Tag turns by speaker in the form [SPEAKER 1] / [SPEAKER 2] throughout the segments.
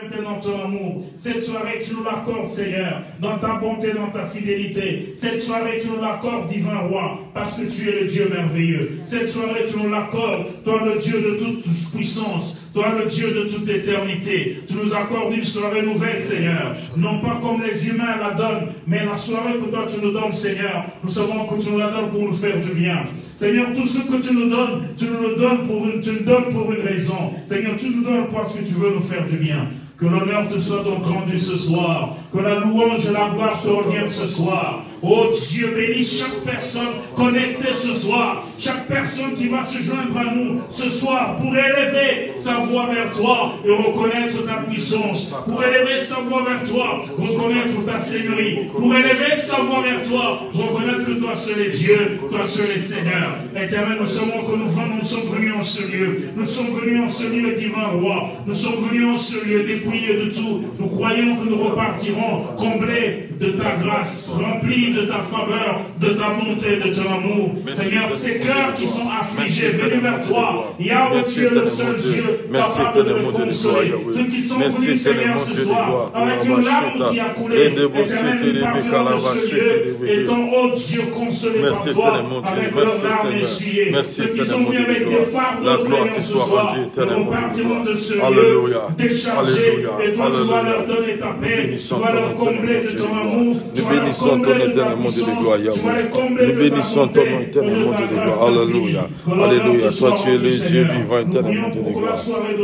[SPEAKER 1] maintenant ton amour. Cette soirée, tu nous l'accordes, Seigneur, dans ta bonté, dans ta fidélité. Cette soirée, tu nous l'accordes, divin roi, parce que tu es le Dieu merveilleux. Cette soirée, tu nous l'accordes, toi le Dieu de toute puissance, toi le Dieu de toute éternité. Tu nous accordes une soirée nouvelle, Seigneur. Non pas comme les humains la donnent, mais la soirée que toi tu nous donnes, Seigneur, nous savons que tu nous la donnes pour nous faire du bien. Seigneur, tout ce que tu nous donnes, tu nous le donnes tu le donnes pour une raison. Seigneur, tu nous donnes parce que tu veux nous faire du bien. Que l'honneur te soit donc rendu ce soir. Que la louange et la gloire te reviennent ce soir. Oh Dieu, bénis chaque personne connectée ce soir. Chaque personne qui va se joindre à nous ce soir pour élever sa voix vers toi et reconnaître ta puissance. Pour élever sa voix vers toi, reconnaître ta seigneurie. Pour élever sa voix vers toi, reconnaître que toi seul est Dieu, toi seul est Seigneur. Éternel, nous savons que nous sommes venus en ce lieu. Nous sommes venus en ce lieu, divin roi. Nous sommes venus en ce lieu dépouillés de tout. Nous croyons que nous repartirons comblés de ta grâce, remplis de ta faveur, de ta bonté, de ton amour. Seigneur, ces cœurs qui sont affligés, venus vers toi. Yahweh, tu es le seul Dieu capable de me consoler. Ceux qui sont venus, Seigneur, ce soir, avec une larme qui a coulé, éternel, nous partirons de ce lieu, étant, oh Dieu, consolés par toi, avec leurs larmes essuyées. Ceux qui sont venus avec des fardeaux, Seigneur, ce soir, nous partirons de ce lieu, déchargés, et toi, tu vas leur donner ta paix, tu vas leur combler de ton amour, tu vas leur combler de ta puissance, tu vas les combler de ta bonté, et de ta grâce infinie.
[SPEAKER 2] Alléluia, toi tu es le Dieu vivant éternellement de gloire.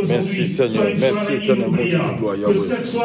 [SPEAKER 2] Merci Seigneur, merci éternellement de gloire.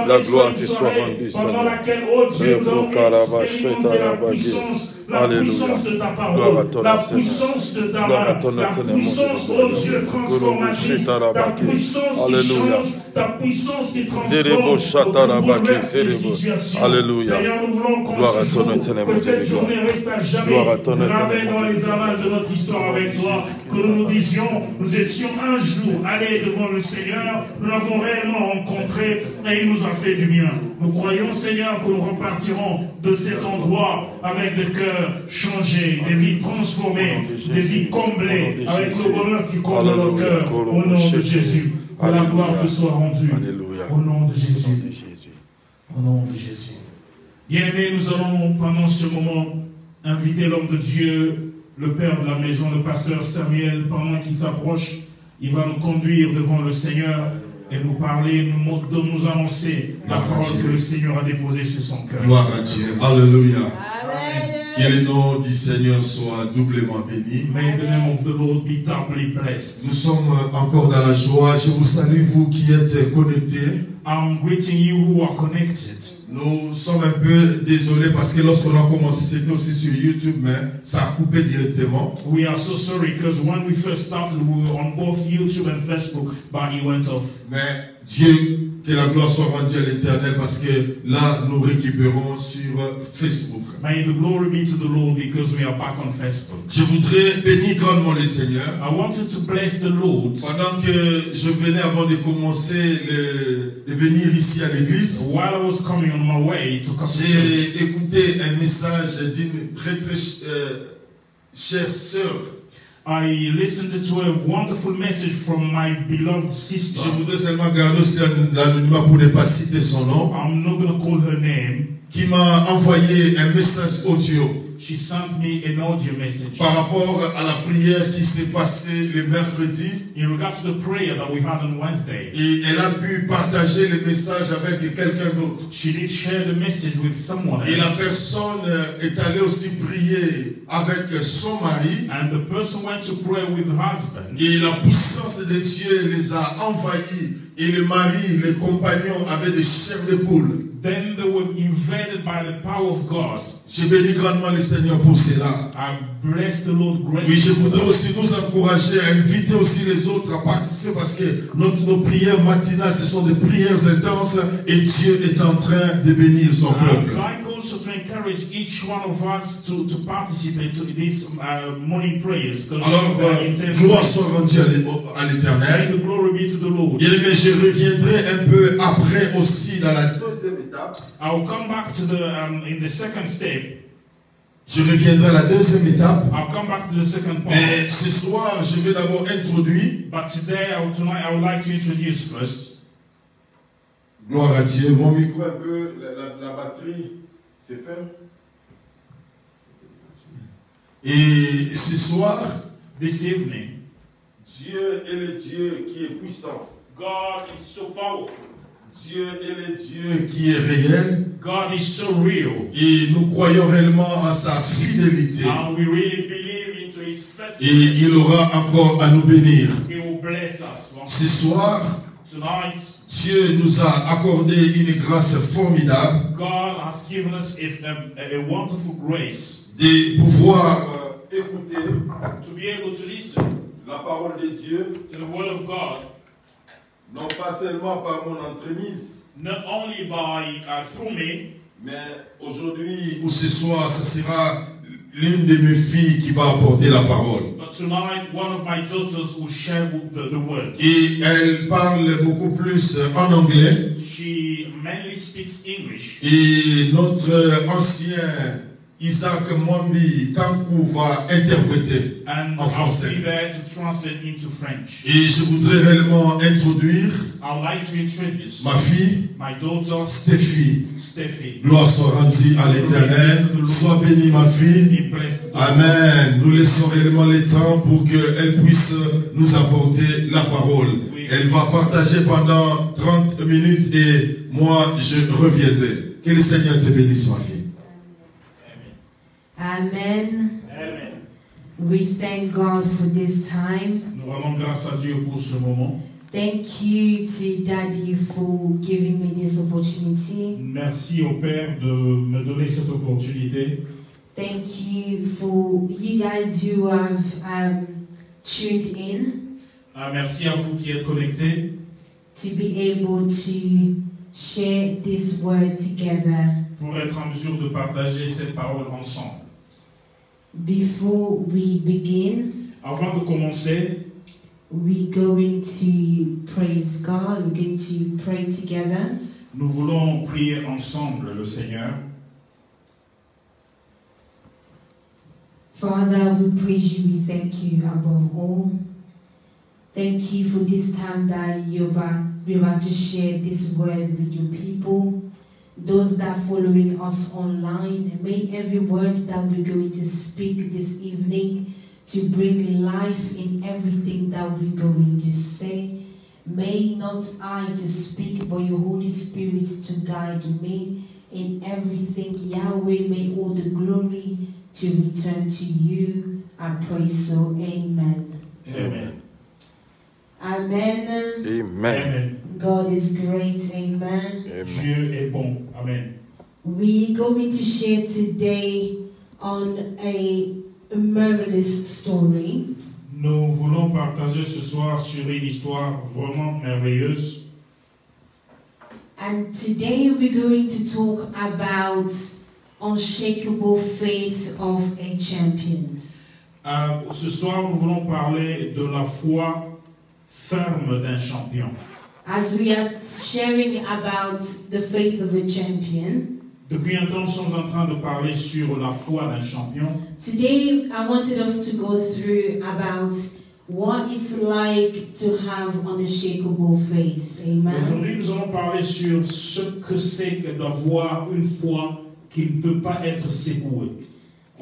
[SPEAKER 2] La gloire te soit rendue,
[SPEAKER 1] pendant laquelle, oh Dieu, nous allons expérimenter la puissance. La puissance de ta parole, la puissance de ta main, la puissance, oh Dieu, transformatrice, ta puissance qui change, ta puissance qui transforme, qui bouleverse les situations.
[SPEAKER 2] Alléluia.
[SPEAKER 1] Seigneur, nous voulons que cette journée reste à jamais gravée dans les annales de notre histoire avec toi, que nous disions, nous étions un jour allés devant le Seigneur, nous l'avons réellement rencontré et il nous a fait du bien. Nous croyons, Seigneur, que nous repartirons de cet endroit avec des cœurs changés, des vies transformées, des vies comblées, avec le bonheur qui coule dans nos cœurs, au nom de Jésus. Que la gloire te soit rendue, au nom de Jésus. Au nom de Jésus. Bien-aimés, nous allons, pendant ce moment, inviter l'homme de Dieu, le père de la maison, le pasteur Samuel, pendant qu'il s'approche, il va nous conduire devant le Seigneur et nous parler, nous annoncer la parole que le Seigneur a déposée sur son cœur.
[SPEAKER 3] Gloire à Dieu. Alléluia. Que le nom du Seigneur soit doublement béni.
[SPEAKER 1] May the name of the Lord be doubly blessed.
[SPEAKER 3] Nous sommes encore dans la joie. Je vous salue, vous qui êtes connectés.
[SPEAKER 1] I'm greeting you who are connected.
[SPEAKER 3] Nous sommes un peu désolés parce que lorsqu'on a commencé, c'était aussi sur YouTube, mais ça a coupé directement.
[SPEAKER 1] We are so sorry because when we first started, we were on both YouTube and Facebook, but it went off.
[SPEAKER 3] Mais Dieu, que la gloire soit rendue à l'Éternel parce que là, nous récupérons sur Facebook.
[SPEAKER 1] May the glory be to the Lord because we are back on Facebook.
[SPEAKER 3] Je voudrais bénir grandement le Seigneur.
[SPEAKER 1] I wanted to bless the Lord.
[SPEAKER 3] Pendant que je venais avant de commencer de venir ici à l'église,
[SPEAKER 1] while I was coming on my way to
[SPEAKER 3] j'ai écouté un message d'une très chère sœur.
[SPEAKER 1] I listened to a wonderful message from my beloved sister.
[SPEAKER 3] Je voudrais seulement garder aussi l'anonymat pour ne pas citer son nom.
[SPEAKER 1] I'm not going to call her name.
[SPEAKER 3] Qui m'a envoyé un message audio.
[SPEAKER 1] She sent me an audio message.
[SPEAKER 3] Par rapport à la prière qui s'est passée le mercredi.
[SPEAKER 1] In regards to the prayer that we had on Wednesday.
[SPEAKER 3] Et elle a pu partager le message avec quelqu'un d'autre.
[SPEAKER 1] She did share the message with someone else.
[SPEAKER 3] Et la personne est allée aussi prier avec son mari.
[SPEAKER 1] And the person went to pray with her husband.
[SPEAKER 3] Et la puissance de Dieu les a envahis. Et le mari, les compagnons avaient des chairs de poule.
[SPEAKER 1] Then they were invaded by the power of God.
[SPEAKER 3] Je bénis grandement le Seigneur pour cela.
[SPEAKER 1] I bless the Lord greatly.
[SPEAKER 3] Oui, je voudrais aussi nous encourager à inviter aussi les autres à participer parce que nos prières matinales, ce sont des prières intenses et Dieu est en train de bénir son peuple.
[SPEAKER 1] I'd like also to encourage each one of us to participate to these morning prayers.
[SPEAKER 3] Alors, gloire soit rendue à l'Éternel. Bien aimé, je reviendrai un peu après aussi dans la deuxième étape.
[SPEAKER 1] I will come back to the in the second step.
[SPEAKER 3] Je reviendrai à la deuxième étape.
[SPEAKER 1] I'll come back to the second part.
[SPEAKER 3] Mais ce soir, je vais d'abord introduire.
[SPEAKER 1] But tonight, I would like to introduce first.
[SPEAKER 3] Gloire à Dieu. Mon micro un peu, la batterie, c'est fait. Et ce soir,
[SPEAKER 1] this evening,
[SPEAKER 3] Dieu est le Dieu qui est puissant.
[SPEAKER 1] God is so powerful.
[SPEAKER 3] Dieu est le Dieu qui est réel.
[SPEAKER 1] God is so real.
[SPEAKER 3] Et nous croyons réellement en sa fidélité.
[SPEAKER 1] And we really believe into his
[SPEAKER 3] Et
[SPEAKER 1] faithfulness.
[SPEAKER 3] il aura encore à nous bénir.
[SPEAKER 1] He will bless us.
[SPEAKER 3] Ce soir,
[SPEAKER 1] Tonight,
[SPEAKER 3] Dieu nous a accordé une grâce formidable
[SPEAKER 1] God has given us a wonderful grace
[SPEAKER 3] de pouvoir écouter
[SPEAKER 1] to be able to listen
[SPEAKER 3] la parole de Dieu,
[SPEAKER 1] to the word of God,
[SPEAKER 3] non pas seulement par mon entremise,
[SPEAKER 1] not only through me,
[SPEAKER 3] mais aujourd'hui ou ce soir, ce sera l'une de mes filles qui va apporter la parole.
[SPEAKER 1] but tonight one of my daughters will share the word.
[SPEAKER 3] Et elle parle beaucoup plus en anglais.
[SPEAKER 1] She mainly speaks English.
[SPEAKER 3] Et notre ancien Isaac Mwambi Kankou va interpréter
[SPEAKER 1] And
[SPEAKER 3] en
[SPEAKER 1] I'll
[SPEAKER 3] français.
[SPEAKER 1] be there to translate into French.
[SPEAKER 3] Et je voudrais réellement introduire
[SPEAKER 1] I would like to introduce
[SPEAKER 3] ma fille,
[SPEAKER 1] my daughter,
[SPEAKER 3] Stéphie.
[SPEAKER 1] Steffi.
[SPEAKER 3] Gloire soit rendue à l'Éternel. Sois bénie, ma fille.
[SPEAKER 1] Be blessed.
[SPEAKER 3] Amen. Nous laissons réellement le temps pour qu'elle puisse nous apporter la parole. Elle va partager pendant 30 minutes et moi, je reviendrai. Que le Seigneur te bénisse, ma fille.
[SPEAKER 4] Amen.
[SPEAKER 1] Amen.
[SPEAKER 4] We thank God for this time.
[SPEAKER 1] Nous rendons grâce à Dieu pour ce moment.
[SPEAKER 4] Thank you to Daddy for giving me this opportunity.
[SPEAKER 1] Merci au Père de me donner cette opportunité.
[SPEAKER 4] Thank you for you guys who have tuned in
[SPEAKER 1] Merci à vous qui êtes connectés
[SPEAKER 4] to be able to share this word together.
[SPEAKER 1] pour être en mesure de partager cette parole ensemble.
[SPEAKER 4] Before we begin,
[SPEAKER 1] Avant de commencer,
[SPEAKER 4] we're going to praise God. We're going to pray together.
[SPEAKER 1] nous voulons prier ensemble le Seigneur.
[SPEAKER 4] Father, we praise you, we thank you above all. Thank you for this time that we're about to share this word with your people, those that are following us online, and may every word that we're going to speak this evening to bring life in everything that we're going to say. May not I to speak, but your Holy Spirit to guide me in everything. Yahweh, may all the glory to return to you. I pray so. Amen.
[SPEAKER 1] Amen.
[SPEAKER 4] Amen.
[SPEAKER 2] Amen.
[SPEAKER 1] Amen.
[SPEAKER 4] God is great. Amen.
[SPEAKER 1] Dieu est bon. Amen.
[SPEAKER 4] We're going to share today on a marvelous story.
[SPEAKER 1] Nous voulons partager ce soir sur une histoire vraiment merveilleuse.
[SPEAKER 4] And today we're going to talk about unshakable faith of a champion.
[SPEAKER 1] Ce soir, nous voulons parler de la foi ferme d'un champion.
[SPEAKER 4] As we are sharing about the faith of a champion,
[SPEAKER 1] Depuis un temps, nous sommes en train de parler sur la foi d'un champion.
[SPEAKER 4] today I wanted us to go through about what it's like to have unshakable faith. Amen.
[SPEAKER 1] Aujourd'hui, nous allons parler sur ce que c'est que d'avoir une foi qui ne peut pas être secouée.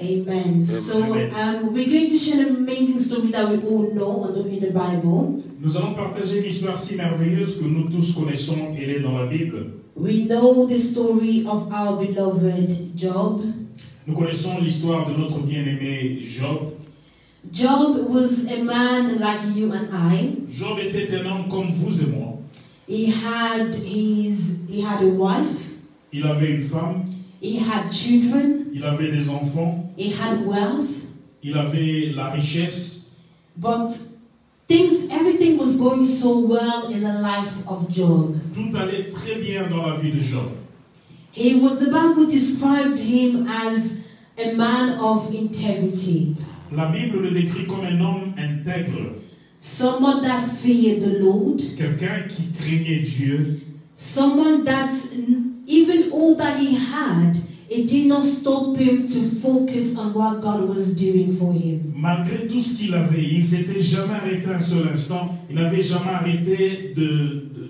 [SPEAKER 4] Amen. So we're going to share an amazing story that we all know in the Bible.
[SPEAKER 1] Nous allons partager une histoire si merveilleuse que nous tous connaissons. Elle est dans la Bible.
[SPEAKER 4] We know the story of our beloved Job.
[SPEAKER 1] Nous connaissons l'histoire de notre bien-aimé Job.
[SPEAKER 4] Job was a man like you and I.
[SPEAKER 1] Job était un homme comme vous et moi.
[SPEAKER 4] He had a wife.
[SPEAKER 1] Il avait une femme.
[SPEAKER 4] He had children.
[SPEAKER 1] Il avait des enfants.
[SPEAKER 4] He had wealth.
[SPEAKER 1] Il avait la richesse.
[SPEAKER 4] But everything was going so well in the life of Job.
[SPEAKER 1] Tout allait très bien dans la vie de Job.
[SPEAKER 4] The Bible described him as a man of integrity.
[SPEAKER 1] La Bible le décrit comme un homme intègre.
[SPEAKER 4] Someone that feared the Lord.
[SPEAKER 1] Quelqu'un qui craignait Dieu.
[SPEAKER 4] Someone that even all that he had, it did not stop him to focus on what God was doing for him.
[SPEAKER 1] Malgré tout ce qu'il avait, il ne s'était jamais arrêté un seul instant. Il n'avait jamais arrêté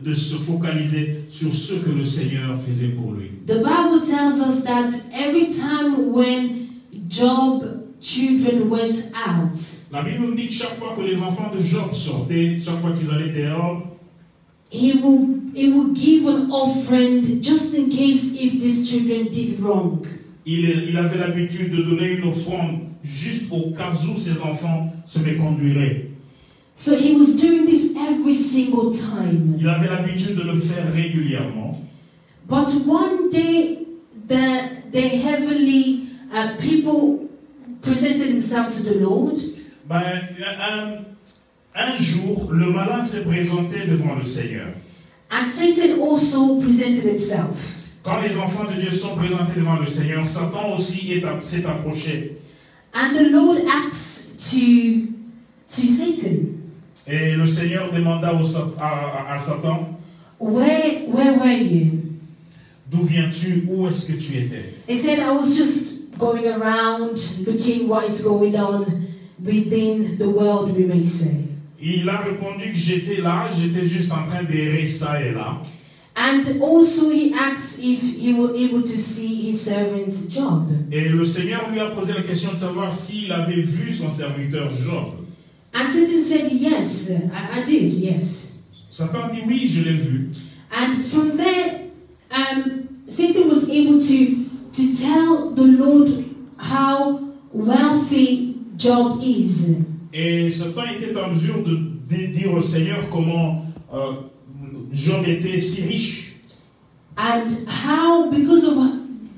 [SPEAKER 1] de se focaliser sur ce que le Seigneur faisait pour lui.
[SPEAKER 4] The Bible tells us that every time when Job's children went out,
[SPEAKER 1] La Bible nous dit que chaque fois que les enfants de Job sortaient, chaque fois qu'ils allaient dehors,
[SPEAKER 4] he will give an offering just in case if these children did wrong.
[SPEAKER 1] il avait l'habitude de donner une offrande juste au cas où ses enfants se méconduiraient.
[SPEAKER 4] So he was doing this every single time.
[SPEAKER 1] Il avait l'habitude de le faire régulièrement.
[SPEAKER 4] But one day, the heavenly people presented themselves to the Lord.
[SPEAKER 1] Un jour, le malin s'est présenté devant le Seigneur.
[SPEAKER 4] And Satan also presented himself.
[SPEAKER 1] Quand les enfants de Dieu sont présentés devant le Seigneur, Satan aussi s'est approché.
[SPEAKER 4] And the Lord asked to Satan.
[SPEAKER 1] Et le Seigneur demanda à Satan,
[SPEAKER 4] Where were you?
[SPEAKER 1] D'où viens-tu? Où est-ce que tu étais?
[SPEAKER 4] He said, I was just going around looking what is going on within the world, we may say.
[SPEAKER 1] Il a répondu que j'étais là, j'étais juste en train d'errer ça et là.
[SPEAKER 4] And also he asked if he were able to see his servant Job.
[SPEAKER 1] Et le Seigneur lui a posé la question de savoir s'il avait vu son serviteur Job.
[SPEAKER 4] And Satan said, yes, I did, yes.
[SPEAKER 1] Satan dit oui, je l'ai vu.
[SPEAKER 4] And from there, Satan was able to tell the Lord how wealthy Job is.
[SPEAKER 1] Et Satan était en mesure de dire au Seigneur comment Job était si riche.
[SPEAKER 4] And how, because of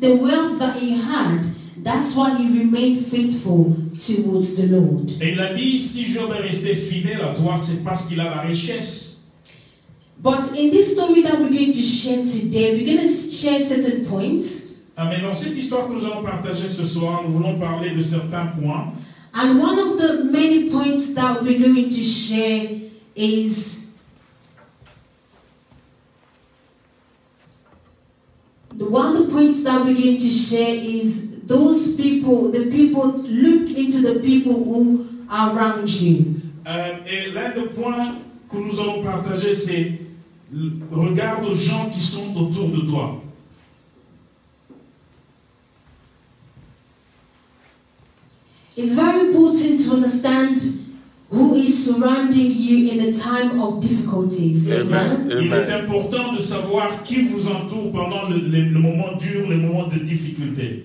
[SPEAKER 4] the wealth that he had, that's why he remained faithful towards the Lord.
[SPEAKER 1] Et il a dit, si Job est resté fidèle à toi, c'est parce qu'il a la richesse.
[SPEAKER 4] But in this story that we're going to share today, we're going to share certain points.
[SPEAKER 1] Mais dans cette histoire que nous allons partager ce soir, nous voulons parler de certains points.
[SPEAKER 4] And one of the many points that we're going to share is one of the points that we're going to share is those people, the people, look into the people who are around you.
[SPEAKER 1] Et l'un des points que nous allons partager, c'est regarde aux gens qui sont autour de toi.
[SPEAKER 4] It's very important to understand who is surrounding you in a time of difficulties.
[SPEAKER 2] Amen.
[SPEAKER 1] Il est important de savoir qui vous entoure pendant le moment dur, les moments de difficulté.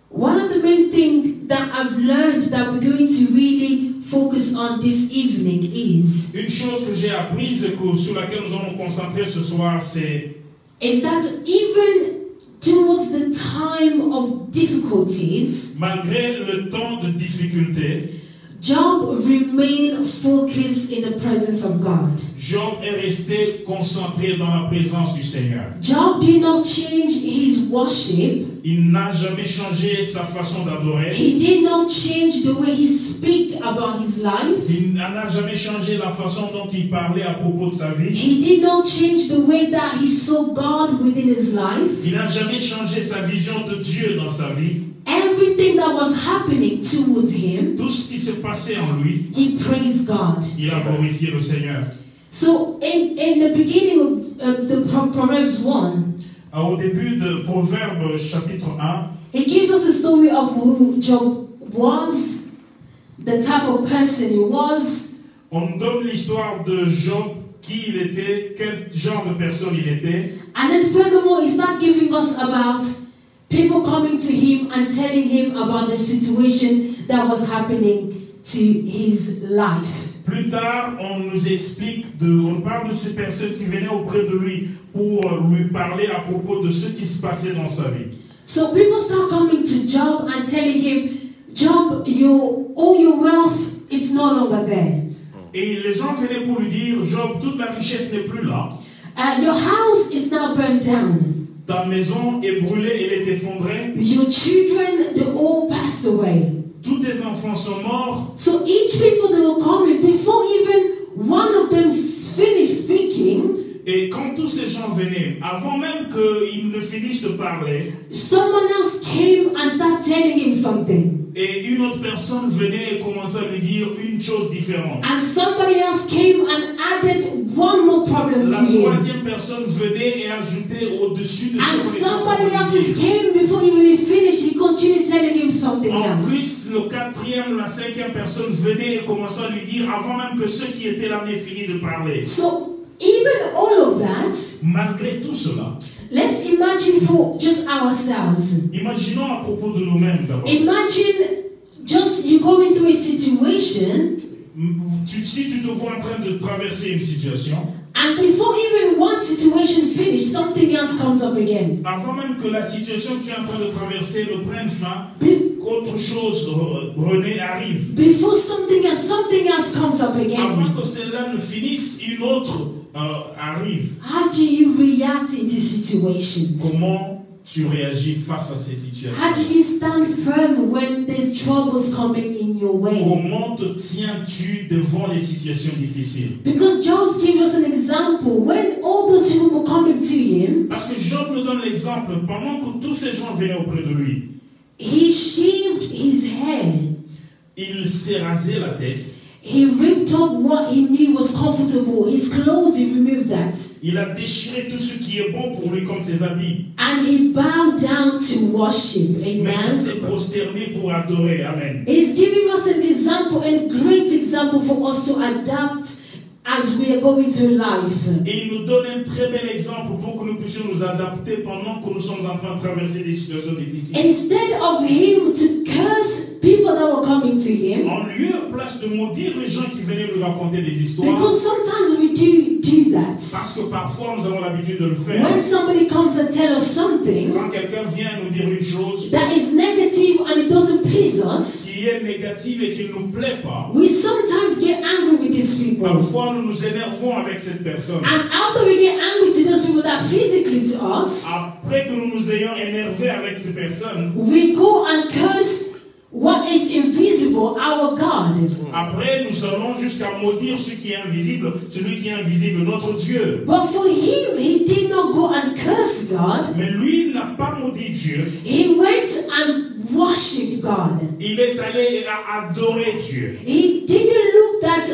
[SPEAKER 4] One of the main things that I've learned that we're going to really focus on this evening is
[SPEAKER 1] Une chose que j'ai apprise et sur laquelle nous allons nous concentrer ce soir, c'est
[SPEAKER 4] that even towards the time of difficulties,
[SPEAKER 1] malgré le temps de difficulté,
[SPEAKER 4] Job remained focused in the presence of God.
[SPEAKER 1] Job est resté concentré dans la présence du Seigneur.
[SPEAKER 4] Job did not change his worship.
[SPEAKER 1] Il n'a jamais changé sa façon d'adorer.
[SPEAKER 4] He did not change the way he speak about his life.
[SPEAKER 1] Il n'a jamais changé la façon dont il parlait à propos de sa vie.
[SPEAKER 4] He did not change the way that he saw God within his life.
[SPEAKER 1] Il n'a jamais changé sa vision de Dieu dans sa vie.
[SPEAKER 4] Everything that was happening towards him,
[SPEAKER 1] Tout ce qui se passait en lui,
[SPEAKER 4] he praised God.
[SPEAKER 1] il a glorifié le Seigneur.
[SPEAKER 4] So in the beginning of the Proverbs 1,
[SPEAKER 1] Au début de Proverbes chapitre 1,
[SPEAKER 4] it gives us a story of who Job was, the type of person he was,
[SPEAKER 1] on nous donne l'histoire de Job, qui il était, quel genre de personne il était.
[SPEAKER 4] and then furthermore, he starts giving us about people coming to him and telling him about the situation that was happening to his life.
[SPEAKER 1] Plus tard, on nous explique, on parle de ces personnes qui venaient auprès de lui pour lui parler à propos de ce qui se passait dans sa vie.
[SPEAKER 4] So people start coming to Job and telling him, Job, all your wealth is no longer there.
[SPEAKER 1] Et les gens venaient pour lui dire, Job, toute la richesse n'est plus là.
[SPEAKER 4] Your house is now burnt down.
[SPEAKER 1] Ta maison est brûlée, elle est effondrée.
[SPEAKER 4] Your children, they all passed away.
[SPEAKER 1] Tous tes enfants sont morts.
[SPEAKER 4] So each people that were coming, before even one of them finished speaking,
[SPEAKER 1] Et quand tous ces gens venaient, avant même qu'ils ne finissent de parler,
[SPEAKER 4] someone else came and started telling him something.
[SPEAKER 1] et une autre personne venait et commençait à lui dire une chose différente.
[SPEAKER 4] And somebody else came and added one more problem to
[SPEAKER 1] La
[SPEAKER 4] him.
[SPEAKER 1] troisième personne venait et ajoutait au-dessus de
[SPEAKER 4] And
[SPEAKER 1] ce
[SPEAKER 4] somebody else
[SPEAKER 1] qu'on était
[SPEAKER 4] came before even he finished. He continued telling him something
[SPEAKER 1] en
[SPEAKER 4] else.
[SPEAKER 1] plus, le quatrième, la cinquième personne venait et commençait à lui dire, avant même que ceux qui étaient là n'aient fini de parler.
[SPEAKER 4] So even all of that,
[SPEAKER 1] Malgré tout cela,
[SPEAKER 4] let's imagine for just ourselves.
[SPEAKER 1] imaginons à propos de nous-mêmes d'abord.
[SPEAKER 4] Imagine just you going through a situation,
[SPEAKER 1] Si tu te vois en train de traverser une situation,
[SPEAKER 4] and before even one situation finishes, something else comes up again.
[SPEAKER 1] avant même que la situation que tu es en train de traverser ne prenne fin,
[SPEAKER 4] Be-
[SPEAKER 1] autre chose, René, arrive.
[SPEAKER 4] before something else comes up again.
[SPEAKER 1] Avant que celle-là ne finisse, une autre arrive.
[SPEAKER 4] How do you react in these situations?
[SPEAKER 1] Comment tu réagis face à ces situations?
[SPEAKER 4] How do you stand firm when there's troubles coming in your way?
[SPEAKER 1] Comment te tiens-tu devant les situations difficiles?
[SPEAKER 4] Because Job gave us an example. When all those people were coming to him,
[SPEAKER 1] Parce que Job nous donne l'exemple. Pendant que tous ces gens venaient auprès de lui,
[SPEAKER 4] he shaved his head.
[SPEAKER 1] il s'est rasé la tête.
[SPEAKER 4] He ripped up what he knew was comfortable. His clothes, he removed that.
[SPEAKER 1] Il a déchiré tout ce qui est bon pour lui comme ses habits.
[SPEAKER 4] And he bowed down to worship.
[SPEAKER 1] Mais il
[SPEAKER 4] Amen.
[SPEAKER 1] s'est prosterné pour adorer. Amen.
[SPEAKER 4] He's giving us an example, a great example for us to adapt as we are going through life.
[SPEAKER 1] Et il nous donne un très bel exemple pour que nous puissions nous adapter pendant que nous sommes en train de traverser des situations difficiles.
[SPEAKER 4] Instead of him to curse people that were coming to him,
[SPEAKER 1] En lieu et place de maudire les gens qui venaient lui raconter des histoires,
[SPEAKER 4] because sometimes we do that.
[SPEAKER 1] parce que parfois nous avons l'habitude de le faire.
[SPEAKER 4] When somebody comes and tells us something
[SPEAKER 1] Quand quelqu'un vient nous dire une chose
[SPEAKER 4] that is negative and it doesn't please us,
[SPEAKER 1] qui est négative et qui ne nous plaît pas,
[SPEAKER 4] we sometimes get angry with these people.
[SPEAKER 1] parfois nous nous énervons avec cette personne.
[SPEAKER 4] And after we get angry to those people that physically to us,
[SPEAKER 1] Après que nous nous ayons énervés avec ces personnes,
[SPEAKER 4] we go and curse what is invisible, our God.
[SPEAKER 1] après nous allons jusqu'à maudire ce qui est invisible, celui qui est invisible, notre Dieu.
[SPEAKER 4] But for him, he did not go and curse God.
[SPEAKER 1] Mais lui, il n'a pas maudit Dieu.
[SPEAKER 4] He went and worshipped God.
[SPEAKER 1] Il est allé et a adoré Dieu.
[SPEAKER 4] He didn't look at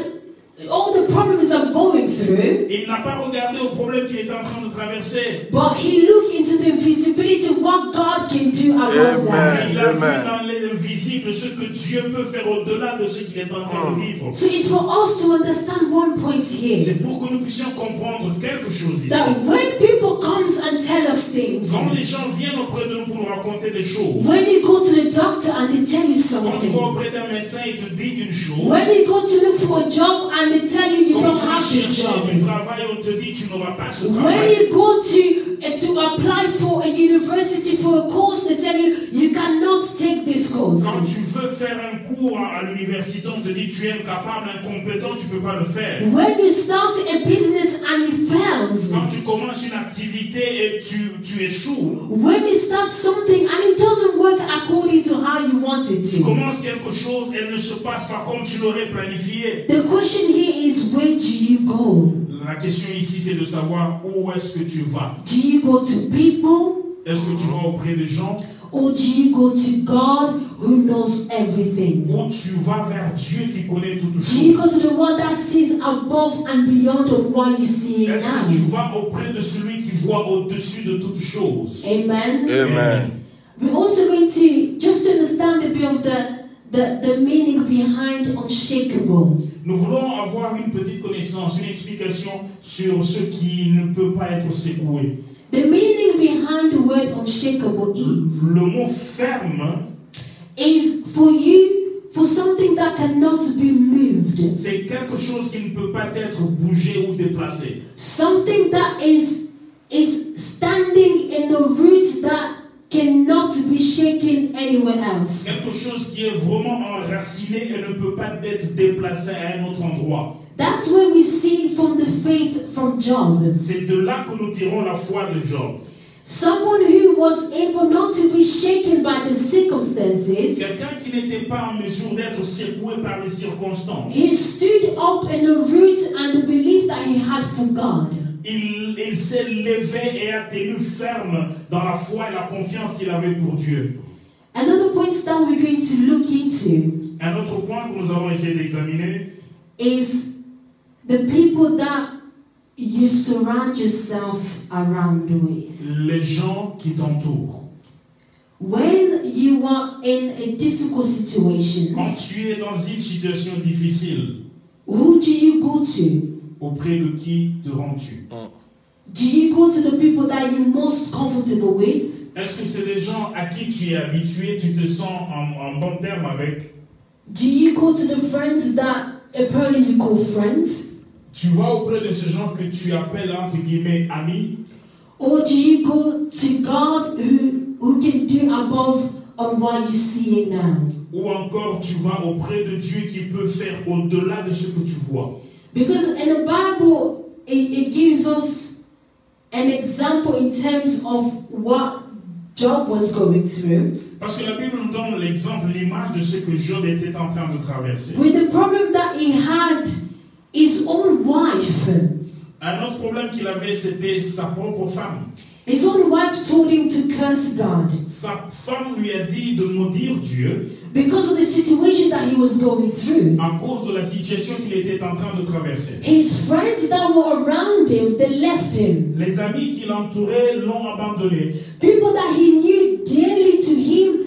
[SPEAKER 4] all the problems I'm going through,
[SPEAKER 1] Il n'a pas regardé au problème qu'il était en train de traverser.
[SPEAKER 4] but he looked into the invisibility of what God can do above that.
[SPEAKER 1] Il a vu dans l'invisible ce que Dieu peut faire au-delà de ce qu'il est en train de vivre.
[SPEAKER 4] So it's for us to understand one point here,
[SPEAKER 1] C'est pour que nous puissions comprendre quelque chose ici.
[SPEAKER 4] that when people comes and tell us things,
[SPEAKER 1] Quand les gens viennent auprès de nous pour nous raconter des choses,
[SPEAKER 4] when you go to the doctor and they tell you
[SPEAKER 1] quand tu vas
[SPEAKER 4] something,
[SPEAKER 1] auprès d'un médecin et te dit une chose,
[SPEAKER 4] when you go to look for a job and they tell you you
[SPEAKER 1] quand
[SPEAKER 4] don't
[SPEAKER 1] tu vas
[SPEAKER 4] have this
[SPEAKER 1] chercher
[SPEAKER 4] job,
[SPEAKER 1] du travail, on te dit tu n'auras pas ce
[SPEAKER 4] when
[SPEAKER 1] travail.
[SPEAKER 4] you go to apply for a university for a course, they tell you you cannot take this course.
[SPEAKER 1] Quand tu veux faire un cours à l'université, on te dit tu es incapable, incompétent, tu ne peux pas le faire.
[SPEAKER 4] When you start a business and it fails,
[SPEAKER 1] Quand tu commences une activité et tu échoues,
[SPEAKER 4] when you start something and it doesn't work according to how you want it
[SPEAKER 1] tu
[SPEAKER 4] to,
[SPEAKER 1] commences quelque chose, elle ne se passe pas comme tu l'aurais planifié.
[SPEAKER 4] the question here is, where do you go?
[SPEAKER 1] La question ici, c'est de savoir où est-ce que tu vas.
[SPEAKER 4] Do you go to people,
[SPEAKER 1] Est-ce que tu vas auprès des gens
[SPEAKER 4] or do you go to God who knows everything?
[SPEAKER 1] ou tu vas vers Dieu qui connaît toutes
[SPEAKER 4] Do you
[SPEAKER 1] choses?
[SPEAKER 4] go to the one that sees above and beyond of what you see
[SPEAKER 1] Est-ce que tu
[SPEAKER 4] now?
[SPEAKER 1] vas auprès de celui qui voit au-dessus de toutes choses?
[SPEAKER 4] Amen.
[SPEAKER 2] Amen.
[SPEAKER 4] We're also going to just to understand a bit of the meaning behind unshakable.
[SPEAKER 1] Nous voulons avoir une petite connaissance, une explication sur ce qui ne peut pas être secoué.
[SPEAKER 4] The meaning behind the word unshakable
[SPEAKER 1] Le mot ferme,
[SPEAKER 4] is for something that cannot be moved.
[SPEAKER 1] c'est quelque chose qui ne peut pas être bougé ou déplacé.
[SPEAKER 4] Something that is standing in the root that cannot be shaken anywhere else.
[SPEAKER 1] Quelque chose qui est vraiment enraciné et ne peut pas être déplacé à un autre endroit.
[SPEAKER 4] That's where we see from the faith from Job.
[SPEAKER 1] C'est de là que nous tirons la foi de Job.
[SPEAKER 4] Someone who was able not to be shaken by the circumstances.
[SPEAKER 1] Quelqu'un qui n'était pas en mesure d'être secoué par les circonstances.
[SPEAKER 4] He stood up in the root and the belief that he had for God.
[SPEAKER 1] Il s'est levé et a tenu ferme dans la foi et la confiance qu'il avait pour Dieu.
[SPEAKER 4] Another point that we're going to look into
[SPEAKER 1] Un autre point que nous allons essayer d'examiner,
[SPEAKER 4] is the people that you surround yourself around with.
[SPEAKER 1] Les gens qui t'entourent.
[SPEAKER 4] When you are in a difficult situation,
[SPEAKER 1] Quand tu es dans une situation difficile,
[SPEAKER 4] who do you go to?
[SPEAKER 1] auprès de qui te rends-tu?
[SPEAKER 4] Do you go to the people that you're most comfortable with?
[SPEAKER 1] Est-ce que c'est des gens à qui tu es habitué, tu te sens en bon terme avec?
[SPEAKER 4] Do you go to the friends that apparently you call friends?
[SPEAKER 1] Tu vas auprès de ces gens que tu appelles entre guillemets amis?
[SPEAKER 4] Or do you go to God who can do above on what you see now?
[SPEAKER 1] Ou encore tu vas auprès de Dieu qui peut faire au-delà de ce que tu vois?
[SPEAKER 4] Because in the Bible, it gives us an example in terms of what Job was going through.
[SPEAKER 1] Parce que la Bible nous donne l'exemple, l'image de ce que Job était en train de traverser.
[SPEAKER 4] With the problem that he had, his own wife.
[SPEAKER 1] Un autre problème qu'il avait, c'était sa propre femme.
[SPEAKER 4] His own wife told him to curse God.
[SPEAKER 1] Sa femme lui a dit de maudire Dieu
[SPEAKER 4] because of the situation that he was going through.
[SPEAKER 1] à cause de la situation qu'il était en train de traverser.
[SPEAKER 4] His friends that were around him, they left him.
[SPEAKER 1] Les amis qui l'entouraient l'ont abandonné.
[SPEAKER 4] People that he knew dearly to him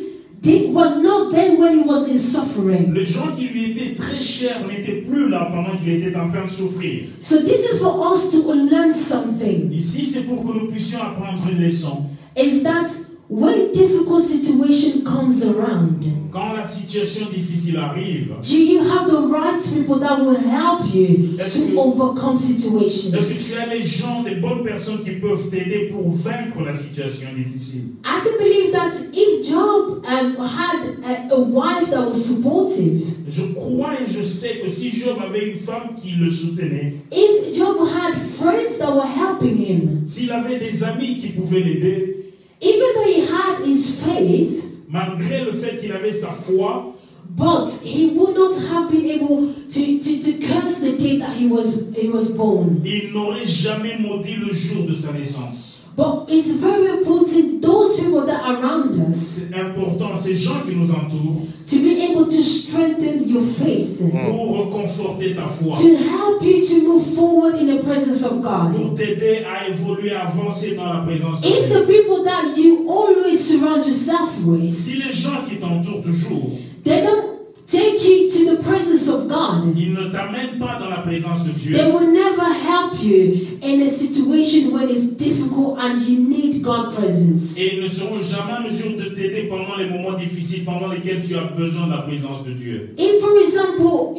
[SPEAKER 4] was not there when he was in suffering.
[SPEAKER 1] Les gens qui lui étaient très chers n'étaient plus là pendant qu'il était en train de souffrir.
[SPEAKER 4] So this is for us to learn something.
[SPEAKER 1] Ici, c'est pour que nous puissions apprendre une leçon.
[SPEAKER 4] Is that when difficult situation comes around,
[SPEAKER 1] Quand la situation difficile arrive,
[SPEAKER 4] do you have the right people that will help you
[SPEAKER 1] Est-ce
[SPEAKER 4] to
[SPEAKER 1] que-
[SPEAKER 4] overcome situations?
[SPEAKER 1] est-ce que tu as les gens, des bonnes personnes qui peuvent t'aider pour vaincre la situation difficile?
[SPEAKER 4] I can believe that if Job had a wife that was supportive,
[SPEAKER 1] Je crois et je sais que si Job avait une femme qui le soutenait,
[SPEAKER 4] if Job had friends that were helping him,
[SPEAKER 1] s'il avait des amis qui pouvaient l'aider,
[SPEAKER 4] even though he had his faith,
[SPEAKER 1] malgré le fait qu'il avait sa foi,
[SPEAKER 4] but he would not have been able to curse the day that he was born.
[SPEAKER 1] il n'aurait jamais maudit le jour de sa naissance.
[SPEAKER 4] But it's very important, those people that are around us,
[SPEAKER 1] C'est important, ces gens qui nous entourent,
[SPEAKER 4] to be able to strengthen your faith,
[SPEAKER 1] pour reconforter ta foi,
[SPEAKER 4] to help you to move forward in the presence of God.
[SPEAKER 1] pour t'aider à évoluer, à avancer dans la présence de
[SPEAKER 4] If
[SPEAKER 1] Dieu.
[SPEAKER 4] the people that you always surround yourself with,
[SPEAKER 1] Si les gens qui t'entourent toujours,
[SPEAKER 4] they don't take you to the presence of God,
[SPEAKER 1] ils ne t'amènent pas dans la présence de Dieu,
[SPEAKER 4] they will never help you in a situation when it's difficult and you need God's presence.
[SPEAKER 1] et ils ne seront jamais en mesure de t'aider pendant les moments difficiles, pendant lesquels tu as besoin de la présence de Dieu.
[SPEAKER 4] If, for example,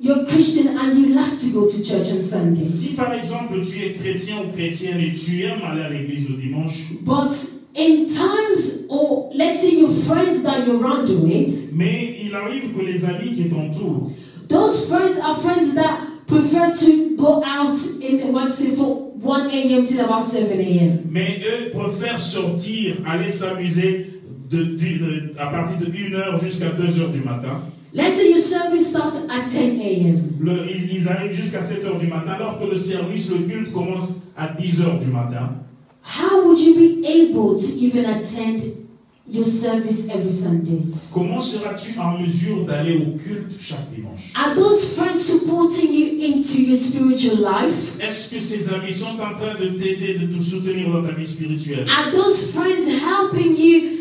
[SPEAKER 4] you're Christian and you like to go to church on
[SPEAKER 1] Si
[SPEAKER 4] Sundays,
[SPEAKER 1] par exemple tu es chrétien ou chrétienne et tu aimes aller à l'église le dimanche,
[SPEAKER 4] but in times, or let's say your friends that you're around with,
[SPEAKER 1] mais il arrive que les amis qui t'entourent,
[SPEAKER 4] those friends are friends that prefer to go out in, let's say, for 1 a.m. till about 7 a.m.
[SPEAKER 1] mais eux préfèrent sortir, aller s'amuser à partir de 1h jusqu'à 2h du matin.
[SPEAKER 4] Let's say your service starts at 10 a.m.
[SPEAKER 1] Ils arrivent jusqu'à 7h du matin, alors que le service, le culte commence à 10h du matin.
[SPEAKER 4] How would you be able to even attend your service every Sundays?
[SPEAKER 1] Comment seras-tu en mesure d'aller au culte chaque dimanche?
[SPEAKER 4] Are those friends supporting you into your spiritual life?
[SPEAKER 1] Est-ce que ces amis sont en train de t'aider, de te soutenir dans ta vie spirituelle?
[SPEAKER 4] Are those friends helping you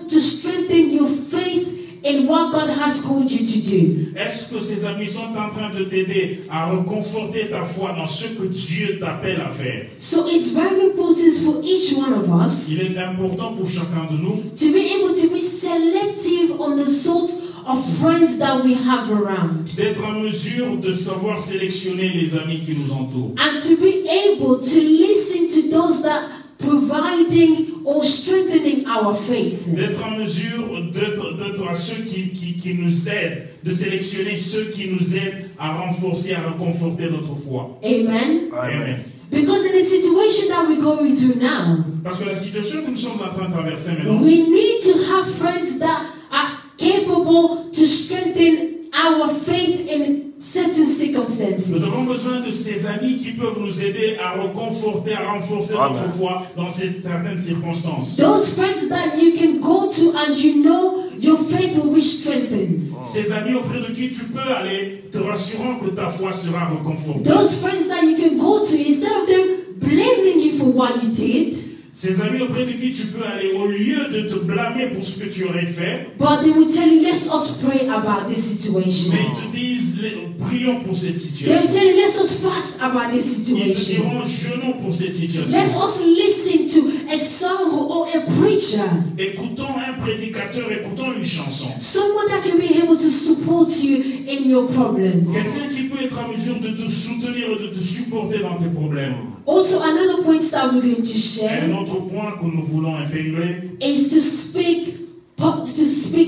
[SPEAKER 4] to strengthen your faith in what God has called you to do?
[SPEAKER 1] Est-ce que ces amis sont en train de t'aider à reconforter ta foi dans ce que Dieu t'appelle à faire?
[SPEAKER 4] So it's very important for each one of us
[SPEAKER 1] Il est important pour chacun de nous
[SPEAKER 4] to be able to be selective on the sort of friends that we have around,
[SPEAKER 1] d'être en mesure de savoir sélectionner les amis qui nous entourent.
[SPEAKER 4] and to be able to listen to those that providing or strengthening our faith.
[SPEAKER 1] D'être en mesure d'être à ceux qui nous aident, de sélectionner ceux qui nous aident à renforcer, à reconforter notre foi.
[SPEAKER 4] Amen.
[SPEAKER 1] Amen.
[SPEAKER 4] Because in the situation that we're going through now,
[SPEAKER 1] Parce que la situation que nous sommes en train de traverser maintenant,
[SPEAKER 4] we need to have friends that are capable to strengthen our faith in certain circumstances.
[SPEAKER 1] nous avons besoin de ces amis qui peuvent nous aider à reconforter, à renforcer
[SPEAKER 2] Amen.
[SPEAKER 1] notre foi dans certaines circonstances.
[SPEAKER 4] Those friends that you can go to and you know your faith will be strengthened.
[SPEAKER 1] Ces amis auprès de qui tu peux aller, te rassurant que ta foi sera reconfortée.
[SPEAKER 4] Those friends that you can go to, instead of them blaming you for what you did,
[SPEAKER 1] Ces amis auprès de qui tu peux aller, au lieu de te blâmer pour ce que tu aurais fait,
[SPEAKER 4] but they will tell you, let's us pray about this situation.
[SPEAKER 1] mais ils te disent, prions pour cette
[SPEAKER 4] They will
[SPEAKER 1] situation.
[SPEAKER 4] tell you, let's us fast about this
[SPEAKER 1] Ils te
[SPEAKER 4] situation.
[SPEAKER 1] diront, jeûnons pour cette situation.
[SPEAKER 4] Let's us listen to a song or a preacher,
[SPEAKER 1] Écoutons un prédicateur, écoutons une chanson.
[SPEAKER 4] someone that can be able to support you in your problems.
[SPEAKER 1] Quelqu'un qui peut être en mesure de te soutenir, de te supporter dans tes problèmes.
[SPEAKER 4] Also, another point that we're going to share
[SPEAKER 1] Un autre point que nous voulons intégrer,
[SPEAKER 4] is to speak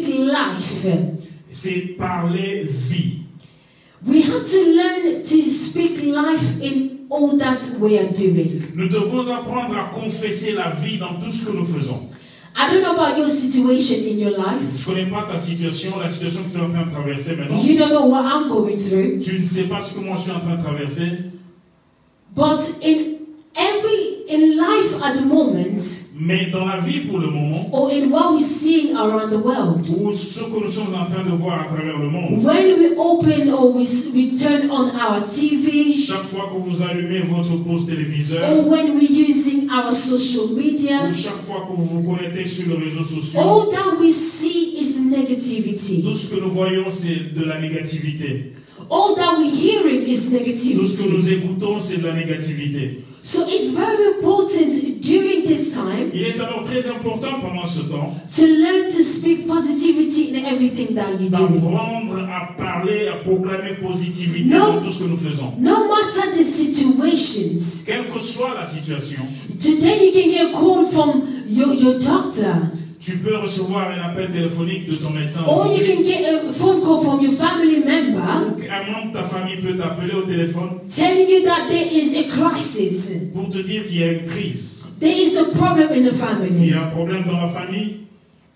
[SPEAKER 4] life.
[SPEAKER 1] c'est parler vie.
[SPEAKER 4] We have to learn to speak life in all that we are doing.
[SPEAKER 1] Nous devons apprendre à confesser la vie dans tout ce que nous faisons.
[SPEAKER 4] I don't know about your situation in your life.
[SPEAKER 1] Je ne connais pas ta situation, la situation que tu es en train de traverser maintenant.
[SPEAKER 4] You don't know what I'm going through.
[SPEAKER 1] Tu ne sais pas ce que moi je suis en train de traverser.
[SPEAKER 4] But in life at the moment,
[SPEAKER 1] Mais dans la vie pour le moment,
[SPEAKER 4] or in what we're seeing around the world,
[SPEAKER 1] ou ce que nous sommes en train de voir à travers le monde,
[SPEAKER 4] when we open or we turn on our TV,
[SPEAKER 1] chaque fois que vous allumez votre poste téléviseur,
[SPEAKER 4] or when we're using our social media,
[SPEAKER 1] ou chaque fois que vous vous connectez sur les réseaux sociaux,
[SPEAKER 4] all that we see is negativity.
[SPEAKER 1] tout ce que nous voyons c'est de la négativité.
[SPEAKER 4] All that we're hearing is
[SPEAKER 1] Tout ce que
[SPEAKER 4] negativity.
[SPEAKER 1] nous écoutons c'est de la négativité.
[SPEAKER 4] So it's very important during this time
[SPEAKER 1] Il est alors très important pendant ce temps
[SPEAKER 4] to learn to speak positivity in everything that you do.
[SPEAKER 1] d'apprendre à parler, à proclamer positivité
[SPEAKER 4] Non.
[SPEAKER 1] dans tout ce que nous faisons.
[SPEAKER 4] No matter the situations,
[SPEAKER 1] Quelle que soit la situation,
[SPEAKER 4] today you can get a call from your doctor,
[SPEAKER 1] tu peux recevoir un appel téléphonique de ton médecin.
[SPEAKER 4] or you can get a phone call from your family member
[SPEAKER 1] Un membre de ta famille peut t'appeler au téléphone
[SPEAKER 4] telling you that there is a crisis,
[SPEAKER 1] pour te dire qu'il y a une crise.
[SPEAKER 4] there is a problem in the
[SPEAKER 1] Il
[SPEAKER 4] family.
[SPEAKER 1] y a un problème dans la famille.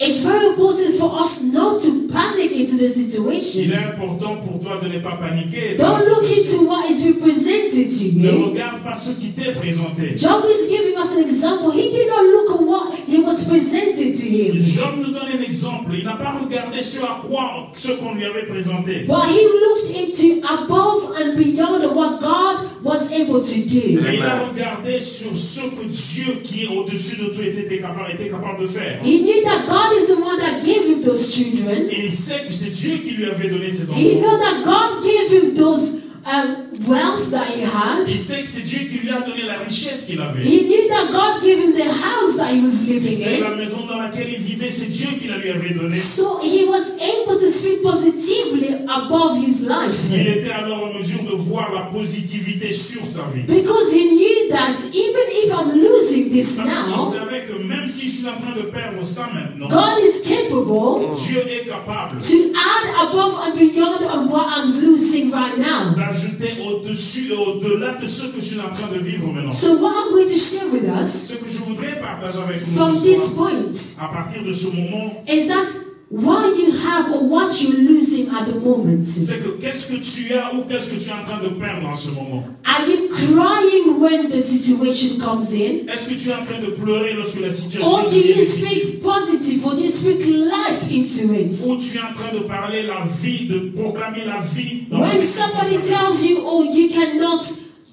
[SPEAKER 4] It's very important for us not to panic into the
[SPEAKER 1] Il
[SPEAKER 4] situation.
[SPEAKER 1] est important pour toi de ne pas paniquer.
[SPEAKER 4] Don't look into what is represented to
[SPEAKER 1] Ne
[SPEAKER 4] you.
[SPEAKER 1] regarde pas ce qui t'est présenté.
[SPEAKER 4] Job is giving us an example. He did not look at what he was presented to him,
[SPEAKER 1] Job nous donne un exemple. Il n'a pas regardé ce à quoi ce qu'on lui avait présenté.
[SPEAKER 4] but he looked into above and beyond what God was able to do.
[SPEAKER 1] Mais il a regardé sur ce que Dieu qui est au-dessus de tout était capable de faire.
[SPEAKER 4] He knew that God is the one that gave him those children.
[SPEAKER 1] Et il sait que c'est Dieu qui lui avait donné ses
[SPEAKER 4] He
[SPEAKER 1] enfants.
[SPEAKER 4] knew that God gave him those wealth that he had.
[SPEAKER 1] Il sait que c'est Dieu qui lui a donné la richesse qu'il avait.
[SPEAKER 4] He knew that God gave him the house that he was
[SPEAKER 1] Il
[SPEAKER 4] living
[SPEAKER 1] sait
[SPEAKER 4] in.
[SPEAKER 1] la maison dans laquelle il vivait, c'est Dieu qui la lui avait donnée.
[SPEAKER 4] So he was able to speak positively above his life.
[SPEAKER 1] Il était alors en mesure de voir la positivité sur sa vie.
[SPEAKER 4] Because he knew that even if I'm losing this
[SPEAKER 1] Parce qu'il
[SPEAKER 4] now,
[SPEAKER 1] savait que même si je suis en train de perdre ça maintenant,
[SPEAKER 4] God is capable
[SPEAKER 1] Dieu est capable
[SPEAKER 4] to add above and beyond on what I'm losing right now.
[SPEAKER 1] d'ajouter au-dessus et au-delà de ce que je suis en train de vivre maintenant.
[SPEAKER 4] So what I'm going to share with us
[SPEAKER 1] Ce que je voudrais partager avec vous
[SPEAKER 4] from
[SPEAKER 1] ce
[SPEAKER 4] this
[SPEAKER 1] soir,
[SPEAKER 4] point
[SPEAKER 1] à partir de ce moment,
[SPEAKER 4] is that what you have or what you're losing at the moment.
[SPEAKER 1] c'est que qu'est-ce que tu as ou qu'est-ce que tu es en train de perdre en ce moment?
[SPEAKER 4] Are you crying when the situation comes in?
[SPEAKER 1] Est-ce que tu es en train de pleurer lorsque la situation
[SPEAKER 4] Or do
[SPEAKER 1] devient
[SPEAKER 4] you
[SPEAKER 1] difficile?
[SPEAKER 4] speak positive? Or do you speak life into it?
[SPEAKER 1] Ou tu es en train de parler la vie, de proclamer la vie dans
[SPEAKER 4] When
[SPEAKER 1] ce que tu
[SPEAKER 4] somebody
[SPEAKER 1] proclames?
[SPEAKER 4] tells you, oh, you cannot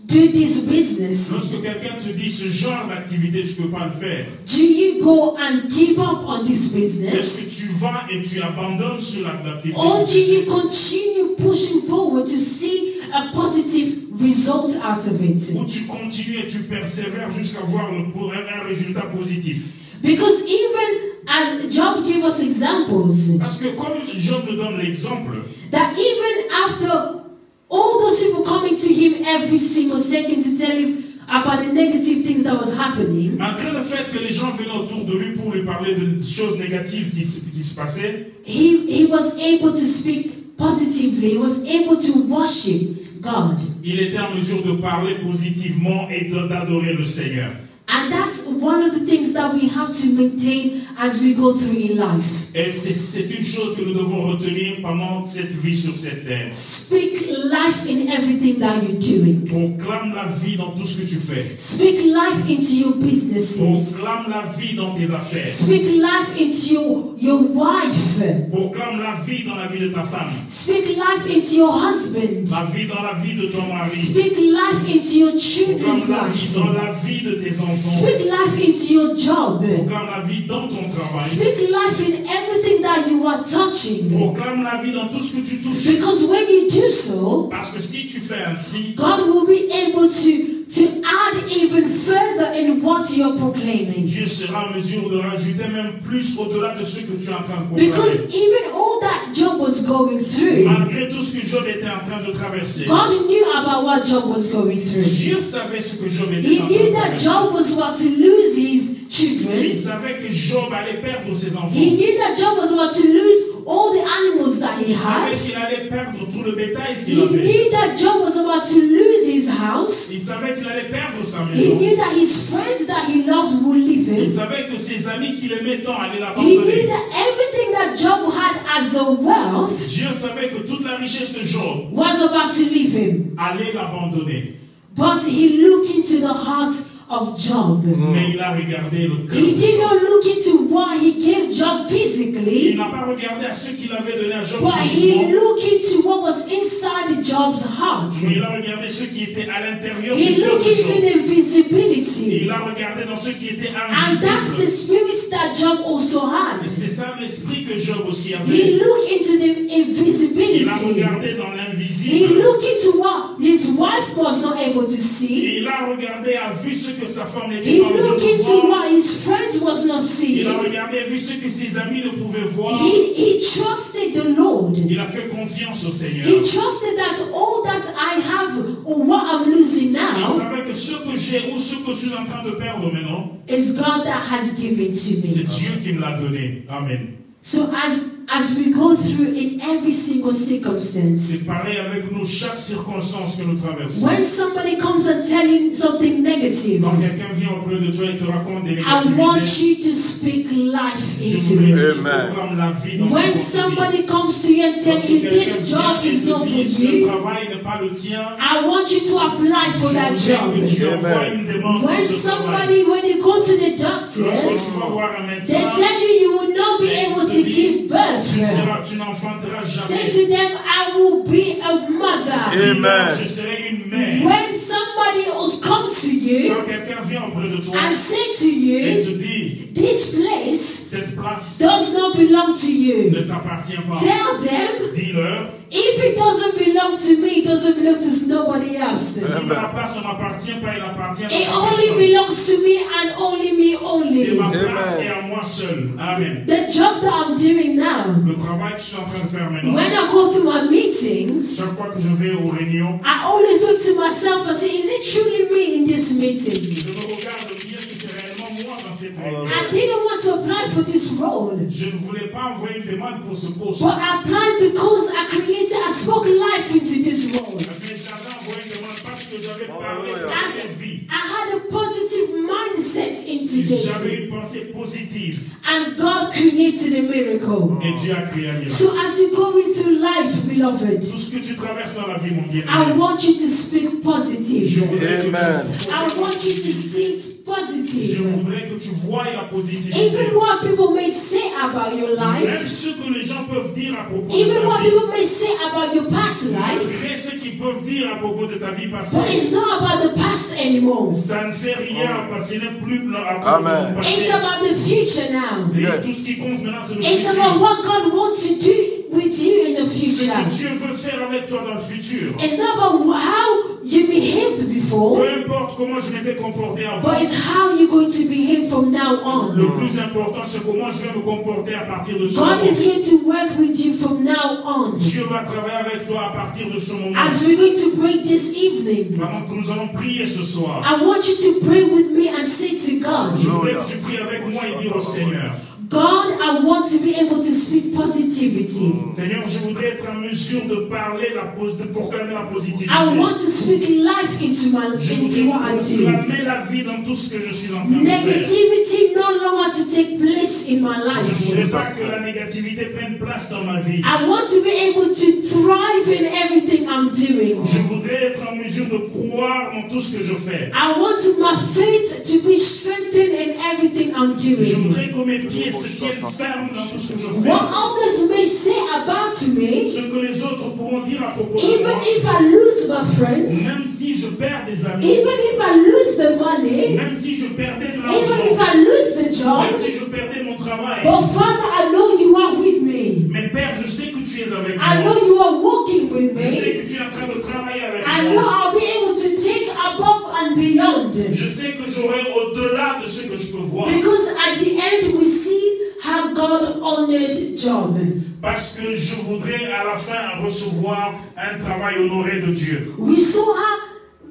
[SPEAKER 4] do this business,
[SPEAKER 1] Lorsque quelqu'un te dit ce genre d'activité, je ne peux pas le faire,
[SPEAKER 4] do you go and give up on this
[SPEAKER 1] est-ce
[SPEAKER 4] business?
[SPEAKER 1] que tu vas et tu abandonnes sur l'activité?
[SPEAKER 4] Or do you continue pushing forward to see a positive result out of it?
[SPEAKER 1] Ou tu continues et tu persévères jusqu'à voir un résultat positif?
[SPEAKER 4] Because even as Job gave us examples,
[SPEAKER 1] Parce que comme Job nous donne l'exemple,
[SPEAKER 4] that even after all those people coming to him every single second to tell him about the negative things that was happening,
[SPEAKER 1] malgré le fait que les gens venaient autour de lui pour lui parler de choses négatives qui se passaient,
[SPEAKER 4] he was able to speak positively. He was able to worship God.
[SPEAKER 1] il était en mesure de parler positivement et d'adorer le Seigneur.
[SPEAKER 4] And And that's one of the things that we have to maintain as we go through in life.
[SPEAKER 1] Et c'est une chose que nous devons retenir pendant cette vie sur cette terre.
[SPEAKER 4] Speak life in everything that you're doing.
[SPEAKER 1] Proclame la vie dans tout ce que tu fais.
[SPEAKER 4] Speak life into your businesses.
[SPEAKER 1] Proclame la vie dans tes affaires.
[SPEAKER 4] Speak life into your wife.
[SPEAKER 1] Proclame la vie dans la vie de ta femme.
[SPEAKER 4] Speak life into your husband.
[SPEAKER 1] La vie dans la vie de ton mari.
[SPEAKER 4] Speak life into your children's
[SPEAKER 1] Proclame la vie
[SPEAKER 4] life.
[SPEAKER 1] dans la vie de tes enfants.
[SPEAKER 4] Speak life into your job.
[SPEAKER 1] Proclame la vie dans ton travail.
[SPEAKER 4] Speak life in everything that you are touching.
[SPEAKER 1] Proclame la vie dans tout ce que tu touches.
[SPEAKER 4] Because when you do so,
[SPEAKER 1] Parce que si tu fais ainsi,
[SPEAKER 4] God will be able to add even further in what you're proclaiming.
[SPEAKER 1] Dieu sera en mesure de rajouter même plus au-delà de ce que tu es en train de
[SPEAKER 4] Because
[SPEAKER 1] proclamer.
[SPEAKER 4] even all that Job was going through,
[SPEAKER 1] Malgré tout ce que Job était en train de traverser,
[SPEAKER 4] God knew about what Job was going through.
[SPEAKER 1] Dieu savait ce que Job était
[SPEAKER 4] He
[SPEAKER 1] en train
[SPEAKER 4] knew
[SPEAKER 1] de
[SPEAKER 4] that
[SPEAKER 1] traverser.
[SPEAKER 4] Job was about to lose his children.
[SPEAKER 1] Il savait que Job allait perdre ses enfants.
[SPEAKER 4] He knew that Job was about to lose all the animals that he
[SPEAKER 1] Il savait
[SPEAKER 4] had.
[SPEAKER 1] qu'il allait perdre tout le bétail qu'il
[SPEAKER 4] He
[SPEAKER 1] avait.
[SPEAKER 4] knew that Job was about to lose his house.
[SPEAKER 1] Il savait qu'il allait perdre sa
[SPEAKER 4] He
[SPEAKER 1] maison.
[SPEAKER 4] knew that his friends that he loved would leave
[SPEAKER 1] Il
[SPEAKER 4] him.
[SPEAKER 1] savait que ses amis qui l'aimaient tant allaient
[SPEAKER 4] He knew
[SPEAKER 1] l'abandonner.
[SPEAKER 4] that everything that Job had as a wealth
[SPEAKER 1] Dieu savait que toute la richesse de Job
[SPEAKER 4] was about to leave him.
[SPEAKER 1] allait l'abandonner.
[SPEAKER 4] But he looked into the heart of Job.
[SPEAKER 1] Mais il a regardé le cœur.
[SPEAKER 4] He did not look into what he gave Job
[SPEAKER 1] Il
[SPEAKER 4] physically,
[SPEAKER 1] n'a pas regardé à ce qu'il avait donné à Job
[SPEAKER 4] but he
[SPEAKER 1] physiquement.
[SPEAKER 4] looked into what was inside Job's heart.
[SPEAKER 1] Mais il a regardé ce qui était à l'intérieur
[SPEAKER 4] He
[SPEAKER 1] du cœur
[SPEAKER 4] looked
[SPEAKER 1] de
[SPEAKER 4] into
[SPEAKER 1] Job.
[SPEAKER 4] the
[SPEAKER 1] Et
[SPEAKER 4] visibility.
[SPEAKER 1] il a regardé dans ce qui était
[SPEAKER 4] And that's the
[SPEAKER 1] invisible.
[SPEAKER 4] spirit that Job also
[SPEAKER 1] Et
[SPEAKER 4] had.
[SPEAKER 1] c'est ça l'esprit que Job aussi
[SPEAKER 4] He
[SPEAKER 1] avait.
[SPEAKER 4] looked into the
[SPEAKER 1] Il a
[SPEAKER 4] invisibility.
[SPEAKER 1] regardé dans
[SPEAKER 4] He
[SPEAKER 1] l'invisible.
[SPEAKER 4] looked into what his wife was not able to see.
[SPEAKER 1] Et il a regardé, a vu ce que sa femme n'était
[SPEAKER 4] He
[SPEAKER 1] pas en mesure
[SPEAKER 4] looked
[SPEAKER 1] de
[SPEAKER 4] into
[SPEAKER 1] voir.
[SPEAKER 4] what his friends was not
[SPEAKER 1] Il
[SPEAKER 4] seeing.
[SPEAKER 1] a regardé, a vu ce que ses amis ne pouvaient voir.
[SPEAKER 4] He trusted the Lord.
[SPEAKER 1] Il a fait confiance au Seigneur.
[SPEAKER 4] He trusted that all that I have or what I'm losing
[SPEAKER 1] Il
[SPEAKER 4] now
[SPEAKER 1] savait que ce que j'ai ou ce que je suis en train de perdre maintenant,
[SPEAKER 4] is God that has given to
[SPEAKER 1] c'est
[SPEAKER 4] me.
[SPEAKER 1] Dieu qui me l'a donné. Amen.
[SPEAKER 4] So as we go through in every single circumstance,
[SPEAKER 1] C'est pareil avec nous, chaque circonstance que nous traversons.
[SPEAKER 4] when somebody comes and tell you something negative,
[SPEAKER 1] Quand quelqu'un vient auprès de toi et te raconte des
[SPEAKER 4] I want
[SPEAKER 1] négativités,
[SPEAKER 4] you to speak life
[SPEAKER 1] je
[SPEAKER 4] into
[SPEAKER 1] voudrais
[SPEAKER 4] it.
[SPEAKER 1] que tu proclames la vie dans
[SPEAKER 4] When
[SPEAKER 1] ce
[SPEAKER 4] somebody comes to you and tell you this job is not for
[SPEAKER 1] ce
[SPEAKER 4] you,
[SPEAKER 1] travail n'est pas le tien,
[SPEAKER 4] I want you to apply for that
[SPEAKER 1] je
[SPEAKER 4] job.
[SPEAKER 1] voudrais que tu envoies une demande pour
[SPEAKER 4] When
[SPEAKER 1] ce travail.
[SPEAKER 4] somebody, when you go to the
[SPEAKER 1] Lorsque
[SPEAKER 4] doctors,
[SPEAKER 1] tu vas voir un
[SPEAKER 4] they
[SPEAKER 1] médecin,
[SPEAKER 4] tell you you will not be able to give birth.
[SPEAKER 1] tu n'enfanteras
[SPEAKER 4] Say
[SPEAKER 1] jamais.
[SPEAKER 4] to them, I will be a mother.
[SPEAKER 2] Amen.
[SPEAKER 1] Je serai une mère.
[SPEAKER 4] When somebody else comes to you
[SPEAKER 1] Quand quelqu'un vient auprès de toi
[SPEAKER 4] and say to
[SPEAKER 1] et
[SPEAKER 4] you,
[SPEAKER 1] te dit,
[SPEAKER 4] this place
[SPEAKER 1] cette place
[SPEAKER 4] does not belong to you,
[SPEAKER 1] ne t'appartient pas,
[SPEAKER 4] tell them,
[SPEAKER 1] dis-leur,
[SPEAKER 4] if it doesn't belong to me, it doesn't belong to nobody else.
[SPEAKER 1] si la place ne m'appartient pas, il appartient
[SPEAKER 4] It
[SPEAKER 1] à
[SPEAKER 4] only
[SPEAKER 1] personne.
[SPEAKER 4] belongs to me and only me
[SPEAKER 1] C'est
[SPEAKER 4] only.
[SPEAKER 1] ma place
[SPEAKER 2] Amen.
[SPEAKER 1] et à moi seul. Amen.
[SPEAKER 4] The job that I'm doing now,
[SPEAKER 1] Le travail que je suis en train de faire maintenant,
[SPEAKER 4] when I go through my meetings,
[SPEAKER 1] chaque fois que je vais aux réunions,
[SPEAKER 4] I always look to myself and say, is it truly me in this meeting?
[SPEAKER 1] je me regarde et me dis, est-ce que c'est réellement moi dans cette réunion?
[SPEAKER 4] I didn't want to apply for this role,
[SPEAKER 1] Je ne voulais pas envoyer une demande pour ce poste.
[SPEAKER 4] but I applied because I spoke life into this role.
[SPEAKER 1] Mais j'avais envoyé une demande parce que j'avais parlé de cette vie.
[SPEAKER 4] I had a positive mindset into this,
[SPEAKER 1] J'avais une pensée positive.
[SPEAKER 4] and God created a miracle.
[SPEAKER 1] Et Dieu a créé un miracle.
[SPEAKER 4] So as you're going through life, beloved,
[SPEAKER 1] Tout ce que tu traverses dans la vie, mon bien,
[SPEAKER 4] I want you to speak
[SPEAKER 1] je
[SPEAKER 4] positive.
[SPEAKER 1] voudrais que
[SPEAKER 2] Amen.
[SPEAKER 4] I want you to see
[SPEAKER 1] je
[SPEAKER 4] positive.
[SPEAKER 1] voudrais que tu voies la positivité.
[SPEAKER 4] Even what people may say about your
[SPEAKER 1] Même
[SPEAKER 4] life,
[SPEAKER 1] ce que les gens peuvent dire à propos de
[SPEAKER 4] even
[SPEAKER 1] ta
[SPEAKER 4] what
[SPEAKER 1] vie.
[SPEAKER 4] people may say about your past life,
[SPEAKER 1] Malgré ce qu'ils peuvent dire à propos de ta vie passée.
[SPEAKER 4] but it's not about the past anymore.
[SPEAKER 1] Ça ne fait rien parce que ce n'est plus à propos
[SPEAKER 2] Amen.
[SPEAKER 1] du passé.
[SPEAKER 4] It's about the future now.
[SPEAKER 1] Et
[SPEAKER 2] Yeah.
[SPEAKER 1] tout ce qui compte maintenant, c'est le
[SPEAKER 4] It's
[SPEAKER 1] futur.
[SPEAKER 4] about what God wants to do with you in the
[SPEAKER 1] Ce
[SPEAKER 4] future.
[SPEAKER 1] que Dieu veut faire avec toi dans le futur.
[SPEAKER 4] It's not about how you behaved before,
[SPEAKER 1] Peu importe comment je m'étais comporté avant.
[SPEAKER 4] but it's how you're going to behave from now
[SPEAKER 1] Le
[SPEAKER 4] on.
[SPEAKER 1] plus important, c'est comment je vais me comporter à partir de ce
[SPEAKER 4] God
[SPEAKER 1] moment.
[SPEAKER 4] is going to work with you from now on.
[SPEAKER 1] Dieu va travailler avec toi à partir de ce moment.
[SPEAKER 4] As we're going to pray this evening,
[SPEAKER 1] Pendant que nous allons prier ce soir,
[SPEAKER 4] I want you to pray with me and say to God,
[SPEAKER 1] je voudrais que tu pries prier avec moi et dire au Seigneur,
[SPEAKER 4] God, I want to be able to speak positivity.
[SPEAKER 1] Seigneur, je voudrais être en mesure de parler, de proclamer la positivité.
[SPEAKER 4] I want to speak life into what I do.
[SPEAKER 1] Proclamer la vie dans tout ce que je suis en train de faire.
[SPEAKER 4] Negativity no longer to take place in my life.
[SPEAKER 1] Je ne voudrais pas que la négativité prenne place dans ma vie.
[SPEAKER 4] I want to be able to thrive in everything I'm doing.
[SPEAKER 1] Je voudrais être en mesure de croire dans tout ce que je fais.
[SPEAKER 4] I want my faith to be strengthened in everything I'm doing.
[SPEAKER 1] Je voudrais que mes pieds se tiennent fermes dans tout ce que je fais.
[SPEAKER 4] What others may say about me,
[SPEAKER 1] ce que les autres pourront dire à propos de
[SPEAKER 4] even
[SPEAKER 1] moi,
[SPEAKER 4] if I lose my friends,
[SPEAKER 1] même si je perds des amis,
[SPEAKER 4] even if I lose the money,
[SPEAKER 1] même si je perdais de
[SPEAKER 4] even
[SPEAKER 1] l'argent,
[SPEAKER 4] if I lose the job,
[SPEAKER 1] même si je perdais mon travail,
[SPEAKER 4] but Father, I know you are with me.
[SPEAKER 1] mais Père, je sais que tu es avec
[SPEAKER 4] I
[SPEAKER 1] moi.
[SPEAKER 4] know you are walking with
[SPEAKER 1] Je sais
[SPEAKER 4] me.
[SPEAKER 1] que tu es en train de travailler avec
[SPEAKER 4] I know
[SPEAKER 1] moi.
[SPEAKER 4] I'll be able to take above and beyond.
[SPEAKER 1] Je sais que j'aurai au-delà de ce que je peux voir.
[SPEAKER 4] Because at the end we see how God honored Job.
[SPEAKER 1] Parce que je voudrais à la fin recevoir un travail honoré de Dieu.
[SPEAKER 4] We saw how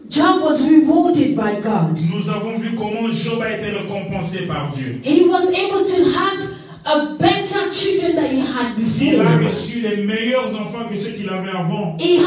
[SPEAKER 4] Job was rewarded by God.
[SPEAKER 1] Nous avons vu comment Job a été récompensé par Dieu.
[SPEAKER 4] He was able to have a better children than he had
[SPEAKER 1] Il a
[SPEAKER 4] before.
[SPEAKER 1] reçu les meilleurs enfants que ceux qu'il avait avant.
[SPEAKER 4] He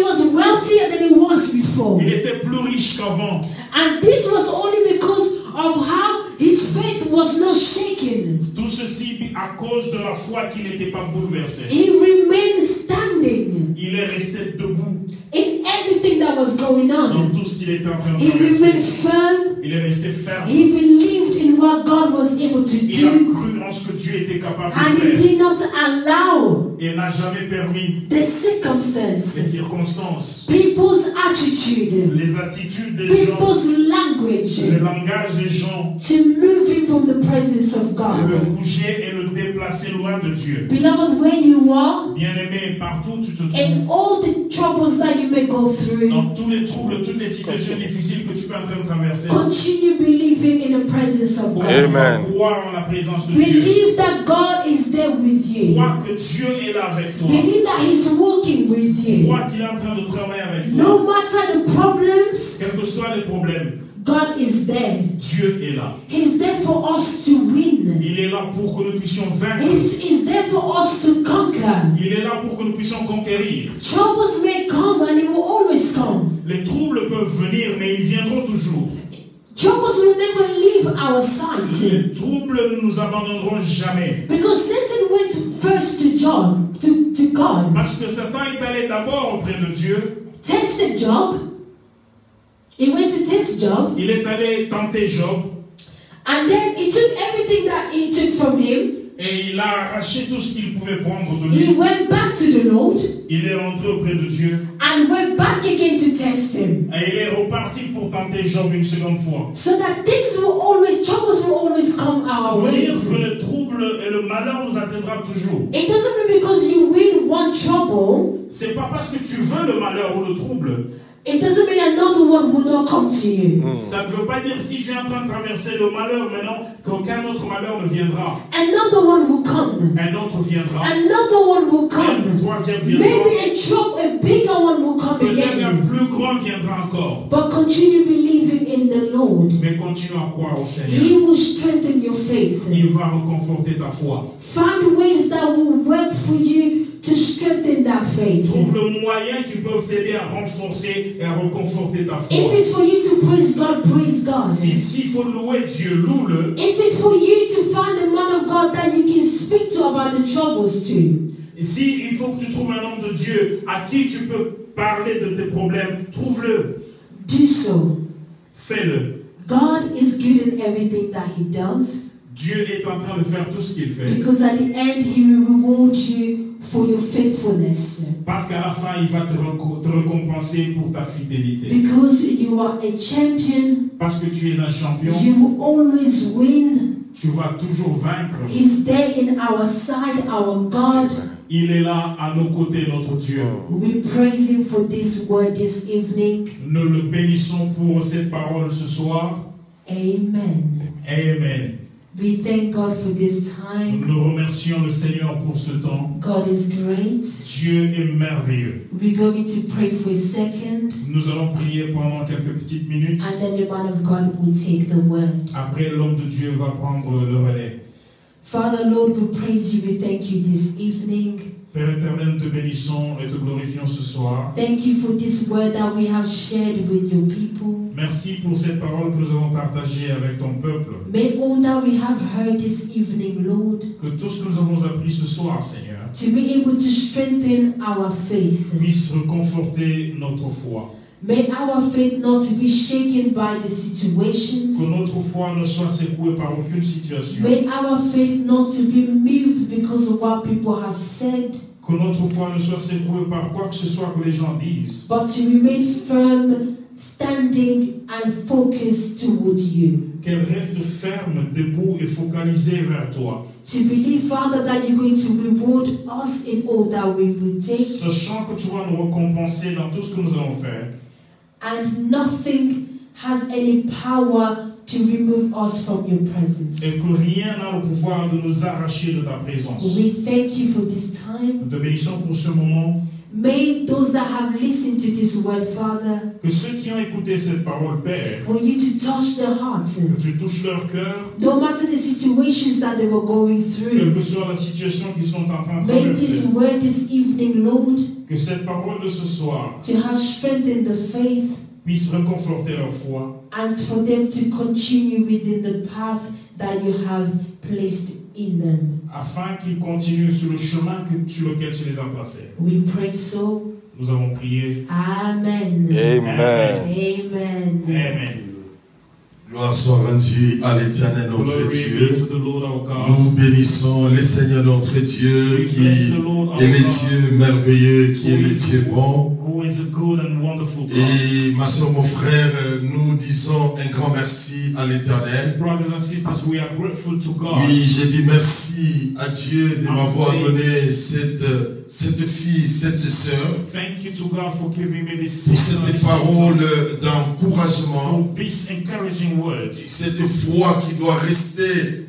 [SPEAKER 4] was wealthier than he was before.
[SPEAKER 1] Il était plus riche qu'avant.
[SPEAKER 4] And this was only because of how his faith was not shaken.
[SPEAKER 1] Tout ceci à cause de la foi qui n'était pas bouleversée.
[SPEAKER 4] He remained standing
[SPEAKER 1] Il est resté debout
[SPEAKER 4] in everything that was going
[SPEAKER 1] dans
[SPEAKER 4] on.
[SPEAKER 1] tout ce qu'il était en train de
[SPEAKER 4] He
[SPEAKER 1] traverser.
[SPEAKER 4] remained firm.
[SPEAKER 1] Il est resté ferme.
[SPEAKER 4] He believed in what God was able to
[SPEAKER 1] Il a
[SPEAKER 4] do.
[SPEAKER 1] cru en ce que Dieu était capable
[SPEAKER 4] And he
[SPEAKER 1] de faire.
[SPEAKER 4] did not allow
[SPEAKER 1] Et n'a jamais permis
[SPEAKER 4] the
[SPEAKER 1] les
[SPEAKER 4] circumstances,
[SPEAKER 1] circonstances,
[SPEAKER 4] people's attitude,
[SPEAKER 1] les attitudes des gens,
[SPEAKER 4] people's language
[SPEAKER 1] le langage des gens,
[SPEAKER 4] to move him from the presence of
[SPEAKER 1] de
[SPEAKER 4] God.
[SPEAKER 1] le bouger et le déplacer loin de Dieu.
[SPEAKER 4] Beloved, where you are,
[SPEAKER 1] Bien-aimé, partout où tu te
[SPEAKER 4] in
[SPEAKER 1] trouves,
[SPEAKER 4] all the troubles that you may go through,
[SPEAKER 1] dans tous les troubles, toutes les situations difficiles que tu peux en train de traverser,
[SPEAKER 4] continue believing in the presence of God.
[SPEAKER 2] Amen.
[SPEAKER 1] croire en la présence de Dieu.
[SPEAKER 4] Believe that God is there with you.
[SPEAKER 1] Crois que Dieu est là avec toi.
[SPEAKER 4] Believe that He's walking with you.
[SPEAKER 1] Crois qu'il est en train de travailler avec toi.
[SPEAKER 4] No matter the problems,
[SPEAKER 1] Quels que soient les problèmes,
[SPEAKER 4] God is there.
[SPEAKER 1] Dieu est là.
[SPEAKER 4] He's there for us to win.
[SPEAKER 1] Il est là pour que nous puissions vaincre.
[SPEAKER 4] He's there for us to conquer.
[SPEAKER 1] Il est là pour que nous puissions conquérir.
[SPEAKER 4] Troubles may come and it will always come.
[SPEAKER 1] Les troubles peuvent venir, mais ils viendront toujours.
[SPEAKER 4] Troubles will never leave our sight.
[SPEAKER 1] Les troubles ne nous abandonneront jamais.
[SPEAKER 4] Because Satan went first to Job, to God,
[SPEAKER 1] Parce que Satan est allé d'abord auprès de Dieu.
[SPEAKER 4] tested Job. He went to test Job.
[SPEAKER 1] Il est allé tenter Job.
[SPEAKER 4] And then he took everything that he took from him.
[SPEAKER 1] Et il a arraché tout ce qu'il pouvait prendre de
[SPEAKER 4] He
[SPEAKER 1] lui.
[SPEAKER 4] went back to the Lord
[SPEAKER 1] Il est rentré auprès de Dieu.
[SPEAKER 4] and went back again to test him.
[SPEAKER 1] Et il est reparti pour tenter Job une seconde fois.
[SPEAKER 4] So that troubles will always come
[SPEAKER 1] Ça
[SPEAKER 4] our
[SPEAKER 1] veut dire
[SPEAKER 4] ways.
[SPEAKER 1] que le trouble et le malheur nous atteindra toujours.
[SPEAKER 4] It doesn't mean because you win one trouble,
[SPEAKER 1] C'est pas parce que tu veux le malheur ou le trouble.
[SPEAKER 4] it doesn't mean another one will not come to you.
[SPEAKER 1] Ça ne veut pas dire si je suis en train de traverser le malheur maintenant qu'aucun autre malheur ne viendra.
[SPEAKER 4] Another one will come.
[SPEAKER 1] Un autre viendra.
[SPEAKER 4] Another one will
[SPEAKER 1] Un
[SPEAKER 4] come.
[SPEAKER 1] troisième viendra.
[SPEAKER 4] Maybe a bigger one will come
[SPEAKER 1] Peut-être
[SPEAKER 4] again.
[SPEAKER 1] un plus grand viendra encore.
[SPEAKER 4] But continue believing in the Lord.
[SPEAKER 1] Mais continue à croire au Seigneur.
[SPEAKER 4] He will strengthen your faith.
[SPEAKER 1] Il va reconforter ta foi.
[SPEAKER 4] Find ways that will work for you to strengthen that faith.
[SPEAKER 1] Trouve le moyen qui peuvent t'aider à renforcer et à reconforter ta foi.
[SPEAKER 4] If it's for you to praise God, praise God.
[SPEAKER 1] S'il faut louer Dieu, loue-le.
[SPEAKER 4] If it's for you to find a man of God that you can speak to about the troubles too.
[SPEAKER 1] Et si il faut que tu trouves un homme de Dieu à qui tu peux parler de tes problèmes, trouve-le.
[SPEAKER 4] Do so.
[SPEAKER 1] Fais-le.
[SPEAKER 4] God is good in everything that He does,
[SPEAKER 1] Dieu est en train de faire tout ce qu'il fait.
[SPEAKER 4] because at the end He will reward you for your faithfulness.
[SPEAKER 1] Parce qu'à la fin, il va te récompenser pour ta fidélité.
[SPEAKER 4] Because you are a champion,
[SPEAKER 1] Parce que tu es un champion,
[SPEAKER 4] you will always win.
[SPEAKER 1] tu vas toujours vaincre.
[SPEAKER 4] He's there in our side, our God.
[SPEAKER 1] Il est là à nos côtés, notre Dieu.
[SPEAKER 4] We praise Him for this word this evening.
[SPEAKER 1] Nous le bénissons pour cette parole ce soir.
[SPEAKER 4] Amen.
[SPEAKER 1] Amen.
[SPEAKER 4] We thank God for this time.
[SPEAKER 1] Nous remercions le Seigneur pour ce temps.
[SPEAKER 4] God is great.
[SPEAKER 1] Dieu est merveilleux.
[SPEAKER 4] We're going to pray for a second.
[SPEAKER 1] Nous allons prier pendant quelques petites minutes.
[SPEAKER 4] And then the man of God will take the word.
[SPEAKER 1] Après, l'homme de Dieu va prendre le relais.
[SPEAKER 4] Father, Lord, we praise you. We thank you this evening.
[SPEAKER 1] Père éternel, te bénissons et te glorifions ce soir.
[SPEAKER 4] Thank you for this word that we have shared with your people.
[SPEAKER 1] Merci pour cette parole que nous avons partagée avec ton peuple.
[SPEAKER 4] May all that we have heard this evening, Lord,
[SPEAKER 1] Que tout ce que nous avons appris ce soir, Seigneur,
[SPEAKER 4] to be able to strengthen our faith.
[SPEAKER 1] puisse reconforter notre foi.
[SPEAKER 4] May our faith not be shaken by the situations.
[SPEAKER 1] Que notre foi ne soit secouée par aucune situation.
[SPEAKER 4] May our faith not be moved because of what people have said,
[SPEAKER 1] Que notre foi ne soit secouée par quoi que ce soit que les gens disent.
[SPEAKER 4] but to remain firm, standing and focused towards you.
[SPEAKER 1] Qu'elle reste ferme, debout et focalisée vers toi.
[SPEAKER 4] To believe, Father, that you're going to reward us in all that we will take,
[SPEAKER 1] Sachant que tu vas nous récompenser dans tout ce que nous allons faire.
[SPEAKER 4] and nothing has any power to remove us from your presence.
[SPEAKER 1] Et que rien n'a le pouvoir de nous arracher de ta présence.
[SPEAKER 4] We thank you for this time.
[SPEAKER 1] Nous te bénissons pour ce moment.
[SPEAKER 4] May those that have listened to this word, Father,
[SPEAKER 1] Que ceux qui ont écouté cette parole, Père,
[SPEAKER 4] for you to touch their hearts,
[SPEAKER 1] que tu touches leur cœur,
[SPEAKER 4] no matter the situations that they were going
[SPEAKER 1] quelle
[SPEAKER 4] through.
[SPEAKER 1] que soit la situation qu'ils sont en train de
[SPEAKER 4] May this
[SPEAKER 1] traverser.
[SPEAKER 4] word this evening, Lord,
[SPEAKER 1] Que cette parole de ce soir
[SPEAKER 4] to have strengthened the faith
[SPEAKER 1] puisse reconforter leur foi
[SPEAKER 4] and for them to continue within the path that you have placed in them.
[SPEAKER 1] afin qu'ils continuent sur le chemin sur lequel tu les as placés.
[SPEAKER 4] We pray so.
[SPEAKER 1] Nous avons prié.
[SPEAKER 4] Amen.
[SPEAKER 2] Amen.
[SPEAKER 4] Amen.
[SPEAKER 1] Amen.
[SPEAKER 3] Gloire soit rendue à l'Éternel notre
[SPEAKER 1] Glory be
[SPEAKER 3] Dieu.
[SPEAKER 1] to the Lord our God.
[SPEAKER 3] Nous bénissons le Seigneur notre Dieu qui est le Dieu merveilleux, qui est le Dieu bon.
[SPEAKER 1] Who is a good and wonderful God.
[SPEAKER 3] Et ma soeur, mon frère, nous disons un grand merci à l'Éternel.
[SPEAKER 1] Brothers and sisters, we are grateful to God.
[SPEAKER 3] Oui, j'ai dit merci à Dieu de m'avoir donné cette fille, cette sœur,
[SPEAKER 1] Thank you to God for giving me this
[SPEAKER 3] pour
[SPEAKER 1] sister and
[SPEAKER 3] cette parole
[SPEAKER 1] for
[SPEAKER 3] d'encouragement,
[SPEAKER 1] this encouraging word.
[SPEAKER 3] cette foi qui doit rester,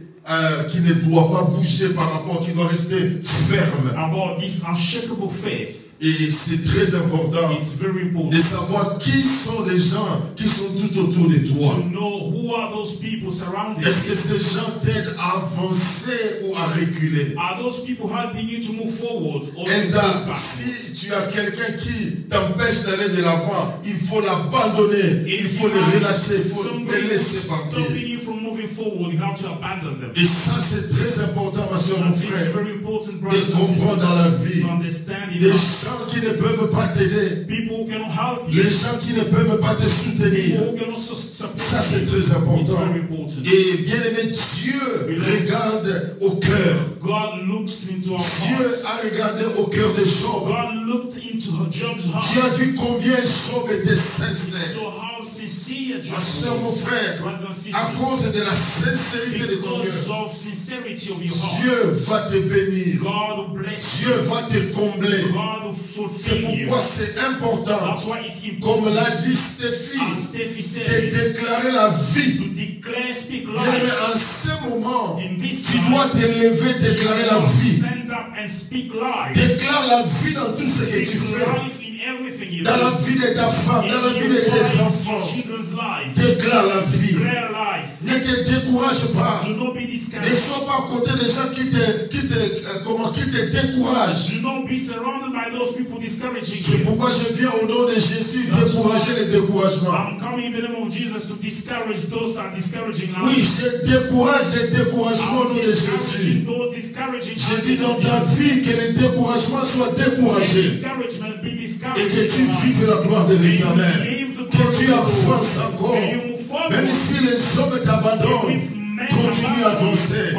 [SPEAKER 3] qui ne doit pas bouger par rapport, qui doit rester ferme.
[SPEAKER 1] About this unshakable faith.
[SPEAKER 3] Et c'est très important
[SPEAKER 1] It's very important
[SPEAKER 3] de savoir qui sont les gens qui sont tout autour de toi.
[SPEAKER 1] to know who are those people surrounding
[SPEAKER 3] Est-ce que
[SPEAKER 1] you.
[SPEAKER 3] ces gens t'aident à avancer ou à reculer?
[SPEAKER 1] Are those people helping you to move forward or to
[SPEAKER 3] Et
[SPEAKER 1] go back?
[SPEAKER 3] si tu as quelqu'un qui t'empêche d'aller de l'avant, il faut l'abandonner, il
[SPEAKER 1] If
[SPEAKER 3] faut
[SPEAKER 1] you
[SPEAKER 3] le
[SPEAKER 1] have
[SPEAKER 3] relâcher, il faut
[SPEAKER 1] somebody
[SPEAKER 3] le laisser partir.
[SPEAKER 1] stopping you from moving forward, you have to abandon them.
[SPEAKER 3] Et ça, c'est très important, ma soeur, mon
[SPEAKER 1] And this is
[SPEAKER 3] frère,
[SPEAKER 1] very important,
[SPEAKER 3] de
[SPEAKER 1] brothers and
[SPEAKER 3] comprendre dans la
[SPEAKER 1] sisters,
[SPEAKER 3] vie.
[SPEAKER 1] to understand in
[SPEAKER 3] Des
[SPEAKER 1] life.
[SPEAKER 3] gens qui ne peuvent pas t'aider,
[SPEAKER 1] People who cannot help
[SPEAKER 3] les
[SPEAKER 1] you,
[SPEAKER 3] gens qui ne peuvent pas te soutenir.
[SPEAKER 1] people who cannot support
[SPEAKER 3] Ça, c'est
[SPEAKER 1] you.
[SPEAKER 3] très
[SPEAKER 1] It's
[SPEAKER 3] important.
[SPEAKER 1] very important.
[SPEAKER 3] Et bien aimé, Dieu regarde au cœur.
[SPEAKER 1] God looks into our
[SPEAKER 3] Dieu
[SPEAKER 1] hearts.
[SPEAKER 3] a regardé au cœur de Job.
[SPEAKER 1] God looked into Job's
[SPEAKER 3] Tu as
[SPEAKER 1] heart.
[SPEAKER 3] vu combien Job était sincère.
[SPEAKER 1] So how sincere Job
[SPEAKER 3] Ma soeur, mon
[SPEAKER 1] was.
[SPEAKER 3] frère,
[SPEAKER 1] Brothers and
[SPEAKER 3] à
[SPEAKER 1] sisters,
[SPEAKER 3] cause de la sincérité de ton
[SPEAKER 1] because
[SPEAKER 3] cœur,
[SPEAKER 1] of sincerity of your heart,
[SPEAKER 3] Dieu va te bénir.
[SPEAKER 1] God will bless
[SPEAKER 3] Dieu
[SPEAKER 1] you.
[SPEAKER 3] va te combler.
[SPEAKER 1] God will
[SPEAKER 3] C'est
[SPEAKER 1] fulfill you.
[SPEAKER 3] pourquoi c'est important,
[SPEAKER 1] That's why it's
[SPEAKER 3] comme
[SPEAKER 1] important,
[SPEAKER 3] l'a dit Stéphie,
[SPEAKER 1] as Steffi
[SPEAKER 3] de
[SPEAKER 1] said,
[SPEAKER 3] déclarer la vie.
[SPEAKER 1] to declare, speak
[SPEAKER 3] Bien aimé,
[SPEAKER 1] life.
[SPEAKER 3] en ce moment,
[SPEAKER 1] In this
[SPEAKER 3] tu
[SPEAKER 1] time,
[SPEAKER 3] dois te lever, déclarer la vie.
[SPEAKER 1] stand up and speak life.
[SPEAKER 3] Déclare la vie dans tout ce que tu
[SPEAKER 1] Speak
[SPEAKER 3] fais.
[SPEAKER 1] life in everything you
[SPEAKER 3] Dans la
[SPEAKER 1] do.
[SPEAKER 3] vie de ta femme, dans la vie de tes enfants.
[SPEAKER 1] Children's life.
[SPEAKER 3] Déclare la vie.
[SPEAKER 1] Declare life.
[SPEAKER 3] Ne te décourage pas.
[SPEAKER 1] Do not be
[SPEAKER 3] Ne
[SPEAKER 1] discouraged.
[SPEAKER 3] sois pas à côté des gens qui te découragent.
[SPEAKER 1] Do not be surrounded by those people discouraging
[SPEAKER 3] C'est
[SPEAKER 1] you.
[SPEAKER 3] pourquoi je viens au nom de Jésus décourager les découragements.
[SPEAKER 1] I'm coming in the name of Jesus to discourage those that are discouraging now.
[SPEAKER 3] Oui, je décourage les découragements au nom
[SPEAKER 1] I'm
[SPEAKER 3] de
[SPEAKER 1] discouraging
[SPEAKER 3] Jésus.
[SPEAKER 1] those discouraging
[SPEAKER 3] Je dis dans ta
[SPEAKER 1] others.
[SPEAKER 3] vie que les découragements soient découragés
[SPEAKER 1] Discouragement be
[SPEAKER 3] et
[SPEAKER 1] discouraged.
[SPEAKER 3] que tu vives la gloire de l'Éternel. Que tu avances encore. Même si les hommes t'abandonnent, continue à avancer.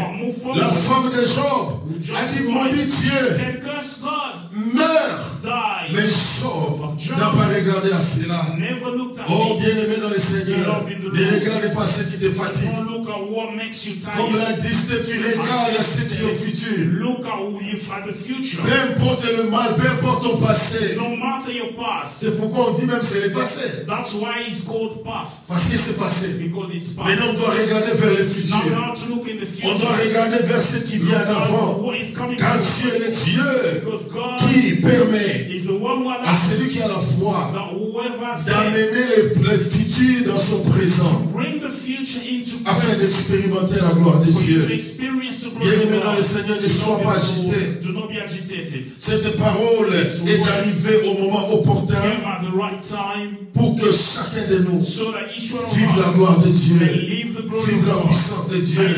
[SPEAKER 3] La femme de Job a dit, maudit Dieu,
[SPEAKER 1] said, curse God,
[SPEAKER 3] meurs.
[SPEAKER 1] die.
[SPEAKER 3] Mais Job n'a pas regardé à cela.
[SPEAKER 1] Never looked at
[SPEAKER 3] Oh,
[SPEAKER 1] it.
[SPEAKER 3] bien-aimé dans le Seigneur, ne regarde pas ce qui te fatigue.
[SPEAKER 1] Don't look at what makes you
[SPEAKER 3] Comme l'a
[SPEAKER 1] tired.
[SPEAKER 3] dit Stéphie, regarde ce qui est au futur.
[SPEAKER 1] Look at who you at the future.
[SPEAKER 3] Peu importe le mal, peu importe ton passé.
[SPEAKER 1] No matter your past.
[SPEAKER 3] C'est pourquoi on dit même c'est le passé.
[SPEAKER 1] That's why it's called past.
[SPEAKER 3] Parce que c'est passé.
[SPEAKER 1] Because it's past.
[SPEAKER 3] Maintenant, on doit regarder vers le
[SPEAKER 1] Now
[SPEAKER 3] futur.
[SPEAKER 1] we have to look in the
[SPEAKER 3] On doit regarder vers ce qui vient d'avant. Car Dieu est le Dieu qui permet à celui qui a la foi d'amener le futur dans son présent afin d'expérimenter la gloire de Dieu. Bien-aimé dans le Seigneur, ne sois pas agité. Cette parole est arrivée au moment opportun pour que chacun de nous vive la gloire de Dieu, vive la puissance de Dieu.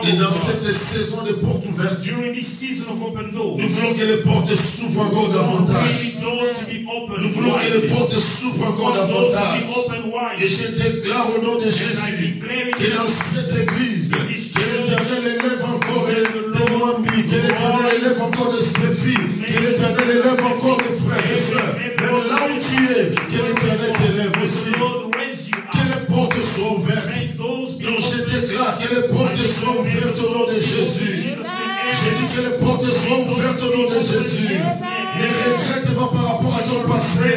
[SPEAKER 3] Et dans cette saison de portes ouvertes, nous voulons que les portes s'ouvrent encore davantage. Nous voulons que les portes s'ouvrent encore davantage. Et je déclare au nom de Jésus que dans cette église, que l'Éternel élève encore des Moamis, que l'Éternel élève encore des Stéphi, que l'Éternel élève encore des frères et sœurs. Même là où tu es, que l'Éternel t'élève aussi. Que les portes soient ouvertes. Donc je déclare que les portes soient ouvertes au nom de Jésus. Je dis que les portes soient ouvertes au nom de Jésus. Ne regrette pas par rapport à ton passé.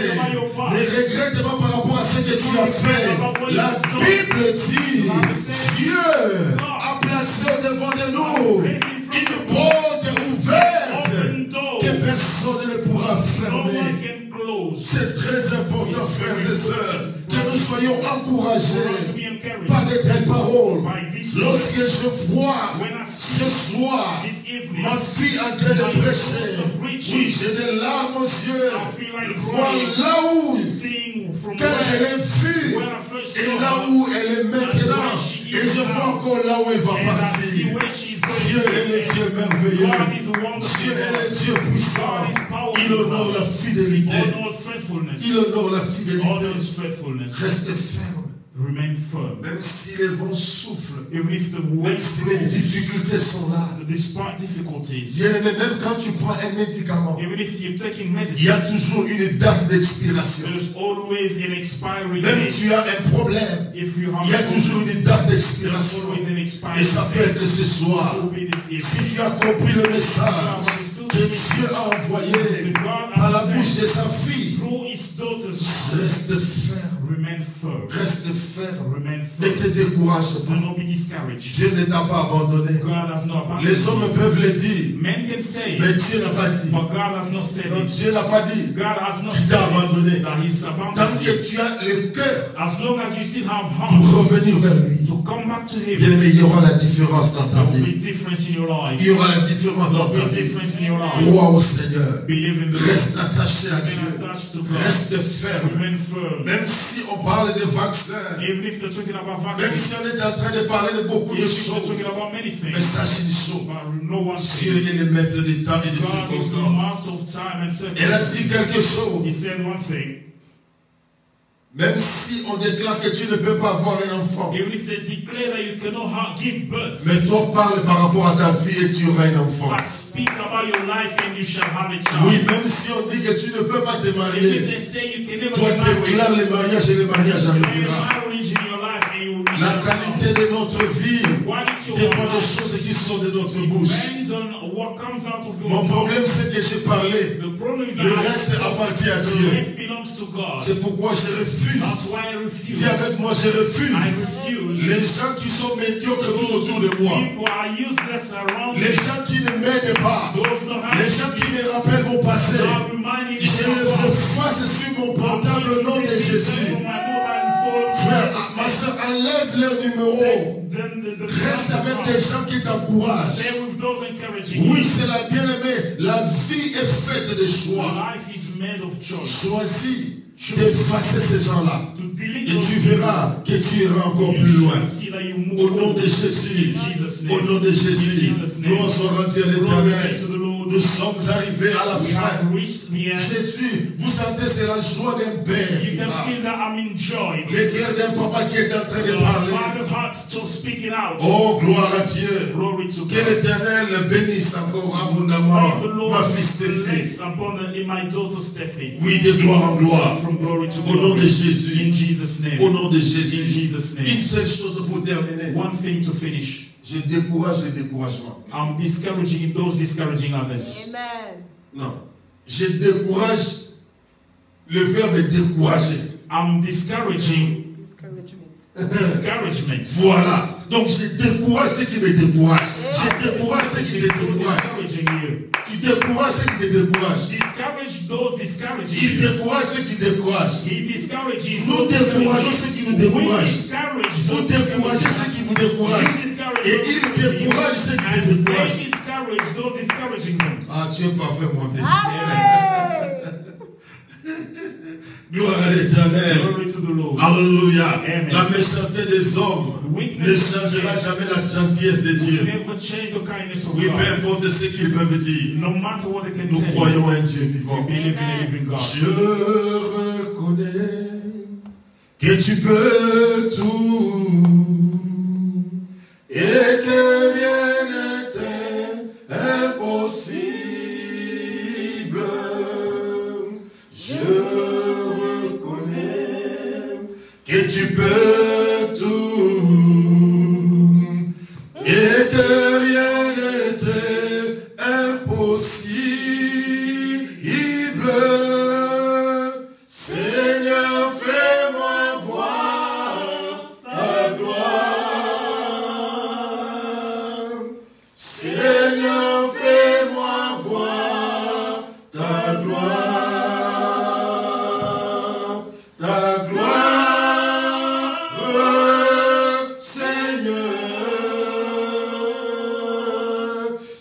[SPEAKER 3] Ne regrette pas par rapport à ce que tu as fait. La Bible dit, Dieu a placé devant de nous une porte ouverte que personne ne pourra fermer. C'est très important, frères et sœurs, que nous soyons encouragés par de telles paroles. Lorsque je vois ce soir ma fille en train de prêcher, oui, j'ai des larmes aux yeux. Voir là où, quand je l'ai vue, et là où elle est maintenant, et je vois encore là où elle va partir. Dieu est le Dieu merveilleux. Dieu est le Dieu puissant. Il honore la fidélité. Il honore la fidélité. Reste ferme.
[SPEAKER 1] Remain firm.
[SPEAKER 3] Même si les vents soufflent,
[SPEAKER 1] même
[SPEAKER 3] si les difficultés sont là,
[SPEAKER 1] même
[SPEAKER 3] quand tu prends un médicament,
[SPEAKER 1] il
[SPEAKER 3] y a toujours une date d'expiration. Même tu as un problème, il y a toujours une date d'expiration. Et ça peut être ce soir. Si tu as compris le message que Dieu a envoyé par la bouche de sa fille, reste ferme. Reste ferme. Ne te décourage pas. Dieu ne t'a pas abandonné. Les hommes peuvent le dire, mais Dieu n'a pas dit. Donc Dieu n'a pas dit qu'il t'a abandonné. Tant que tu as le cœur pour revenir vers lui, bien aimé, il y aura la différence dans ta vie. Il y aura la différence dans ta vie. Crois au Seigneur. Reste attaché à Dieu. Reste ferme. Même si on parle de vaccins, même si on est en train de parler de beaucoup de choses, mais sache une chose, Dieu est le maître des temps et des circonstances. Elle a dit quelque chose. Même si on déclare que tu ne peux pas avoir un enfant, mais toi parle par rapport à ta vie et tu auras un enfant. Oui, même si on dit que tu ne peux pas te marier, toi déclare le mariage et le mariage arrivera. La qualité de notre vie dépend des choses qui sont de notre bouche. Mon problème, c'est que j'ai parlé. Le reste appartient à Dieu. C'est pourquoi je refuse. Dis avec moi, je refuse. Les gens qui sont médiocres tout autour de moi. Les gens qui ne m'aident pas. Les gens qui me rappellent mon passé. Je les efface sur mon portable au nom de Jésus. Frère, ma soeur, enlève leur numéro. Reste avec des gens qui t'encouragent. Oui, c'est la bien-aimée. La vie est faite de choix. Choisis d'effacer ces gens-là. Et tu verras que tu iras encore plus loin. Au nom de Jésus. Au nom de Jésus. Nous sommes rendus à l'Éternel. Nous sommes arrivés à la fin. Jésus, vous sentez, c'est la joie d'un père. Le cœur d'un papa qui est en train de parler. Oh, gloire à Dieu. Que l'Éternel bénisse encore abondamment ma fille Stéphie. Oui, de gloire en gloire. Au nom de Jésus. Au nom de Jésus. Une seule chose pour terminer. Je décourage le découragement.
[SPEAKER 1] I'm discouraging those discouraging others.
[SPEAKER 3] Amen. Non. Je décourage le verbe décourager.
[SPEAKER 1] I'm discouraging discouragement.
[SPEAKER 3] Voilà. Donc je décourage ceux qui me découragent. Je décourage ceux qui te découragent. Tu décourages ceux qui te découragent. Il décourage ceux qui découragent. Nous décourageons ceux qui nous découragent. Vous découragez ceux qui vous découragent. Et il décourage ceux qui te découragent. Ah, tu es parfait, mon Dieu. Gloire à l'Éternel. Alléluia. La méchanceté des hommes ne changera jamais la gentillesse de Dieu. Oui, peu importe ce qu'ils peuvent dire. Nous croyons en Dieu vivant. Je reconnais que tu peux tout et que rien n'était impossible. Je reconnais que tu peux tout et que rien n'était impossible. Seigneur, fais-moi voir ta gloire. Seigneur, fais-moi voir ta gloire. Ta gloire, Seigneur.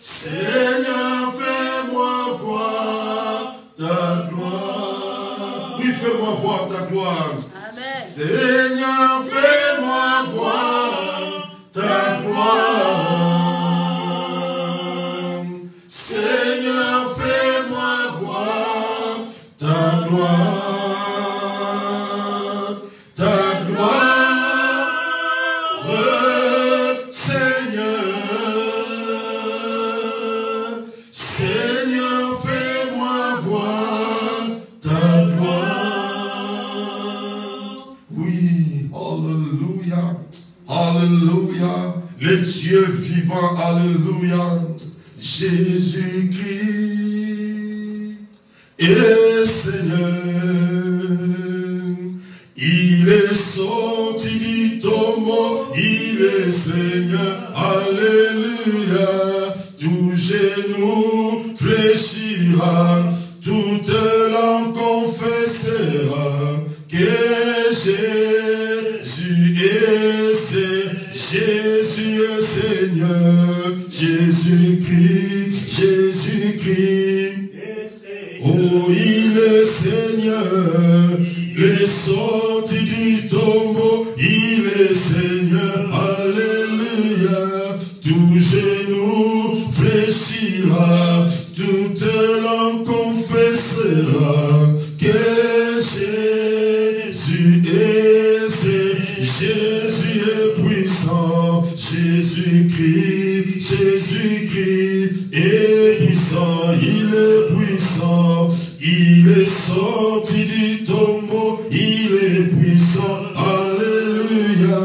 [SPEAKER 3] Seigneur, fais-moi voir ta gloire. Oui, fais-moi voir ta gloire. Seigneur, fais-moi voir ta gloire. Seigneur, fais-moi voir ta gloire. Ta gloire, Seigneur. Seigneur, fais-moi voir ta gloire. Oui, alléluia, alléluia. Le Dieu vivant, alléluia. Jésus-Christ est Seigneur. Il est sorti du tombeau, il est Seigneur, alléluia. Tout genou fléchira, toute langue confessera que Jésus est Seigneur. Jésus est Seigneur, Jésus-Christ, Jésus-Christ. Oh, il est Seigneur, il est sorti du tombeau, il est Seigneur, alléluia. Tout genou fléchira, toute langue confessera que Jésus est Seigneur. Jésus est puissant, Jésus-Christ, Jésus-Christ est puissant, il est puissant, il est sorti du tombeau, il est puissant, alléluia.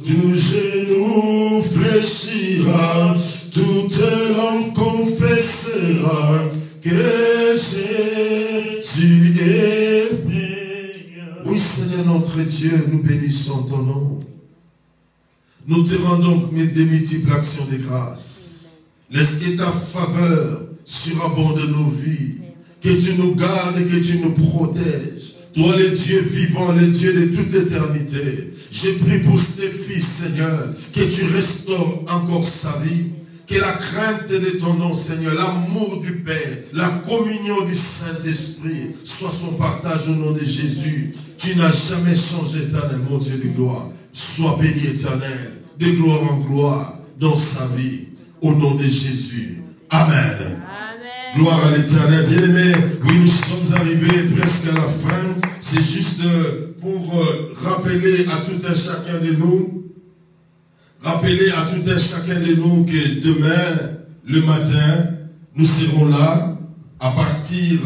[SPEAKER 3] Tout genou fléchira, toute langue confessera que Jésus est Seigneur. Oui, Seigneur notre Dieu, nous bénissons ton nom. Nous te rendons des multiples actions de grâce. Laisse que ta faveur surabonde nos vies. Que tu nous gardes et que tu nous protèges. Toi, le Dieu vivant, le Dieu de toute éternité. Je prie pour tes fils, Seigneur, que tu restaures encore sa vie. Que la crainte de ton nom, Seigneur, l'amour du Père, la communion du Saint-Esprit soit son partage au nom de Jésus. Tu n'as jamais changé, éternel, mon Dieu de gloire. Sois béni, éternel, de gloire en gloire dans sa vie, au nom de Jésus. Amen. Amen. Gloire à l'Éternel. Bien-aimés, oui, nous sommes arrivés presque à la fin. C'est juste pour rappeler à tout un chacun de nous, que demain, le matin, nous serons là à partir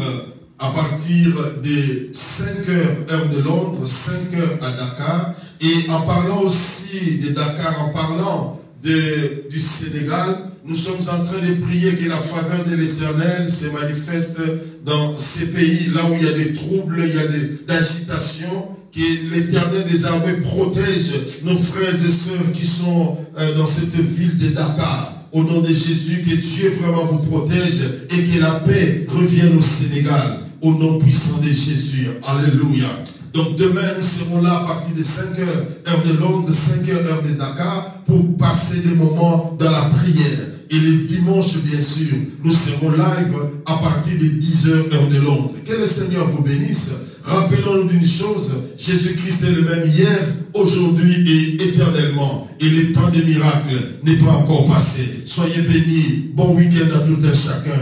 [SPEAKER 3] de 5 heures, heure de Londres, 5 heures à Dakar. Et en parlant aussi de Dakar, en parlant du Sénégal. Nous sommes en train de prier que la faveur de l'Éternel se manifeste dans ces pays, là où il y a des troubles, il y a des agitations, que l'Éternel des armées protège nos frères et sœurs qui sont dans cette ville de Dakar. Au nom de Jésus, que Dieu vraiment vous protège et que la paix revienne au Sénégal. Au nom puissant de Jésus. Alléluia. Donc demain, nous serons là à partir de 5h, heure de Londres, 5h, heure de Dakar, pour passer des moments dans la prière. Et les dimanches, bien sûr, nous serons live à partir de 10h, heure de Londres. Que le Seigneur vous bénisse. Rappelons-nous d'une chose, Jésus-Christ est le même hier, aujourd'hui et éternellement. Et le temps des miracles n'est pas encore passé. Soyez bénis. Bon week-end à tout un chacun.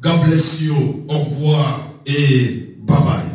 [SPEAKER 3] God bless you. Au revoir et bye bye.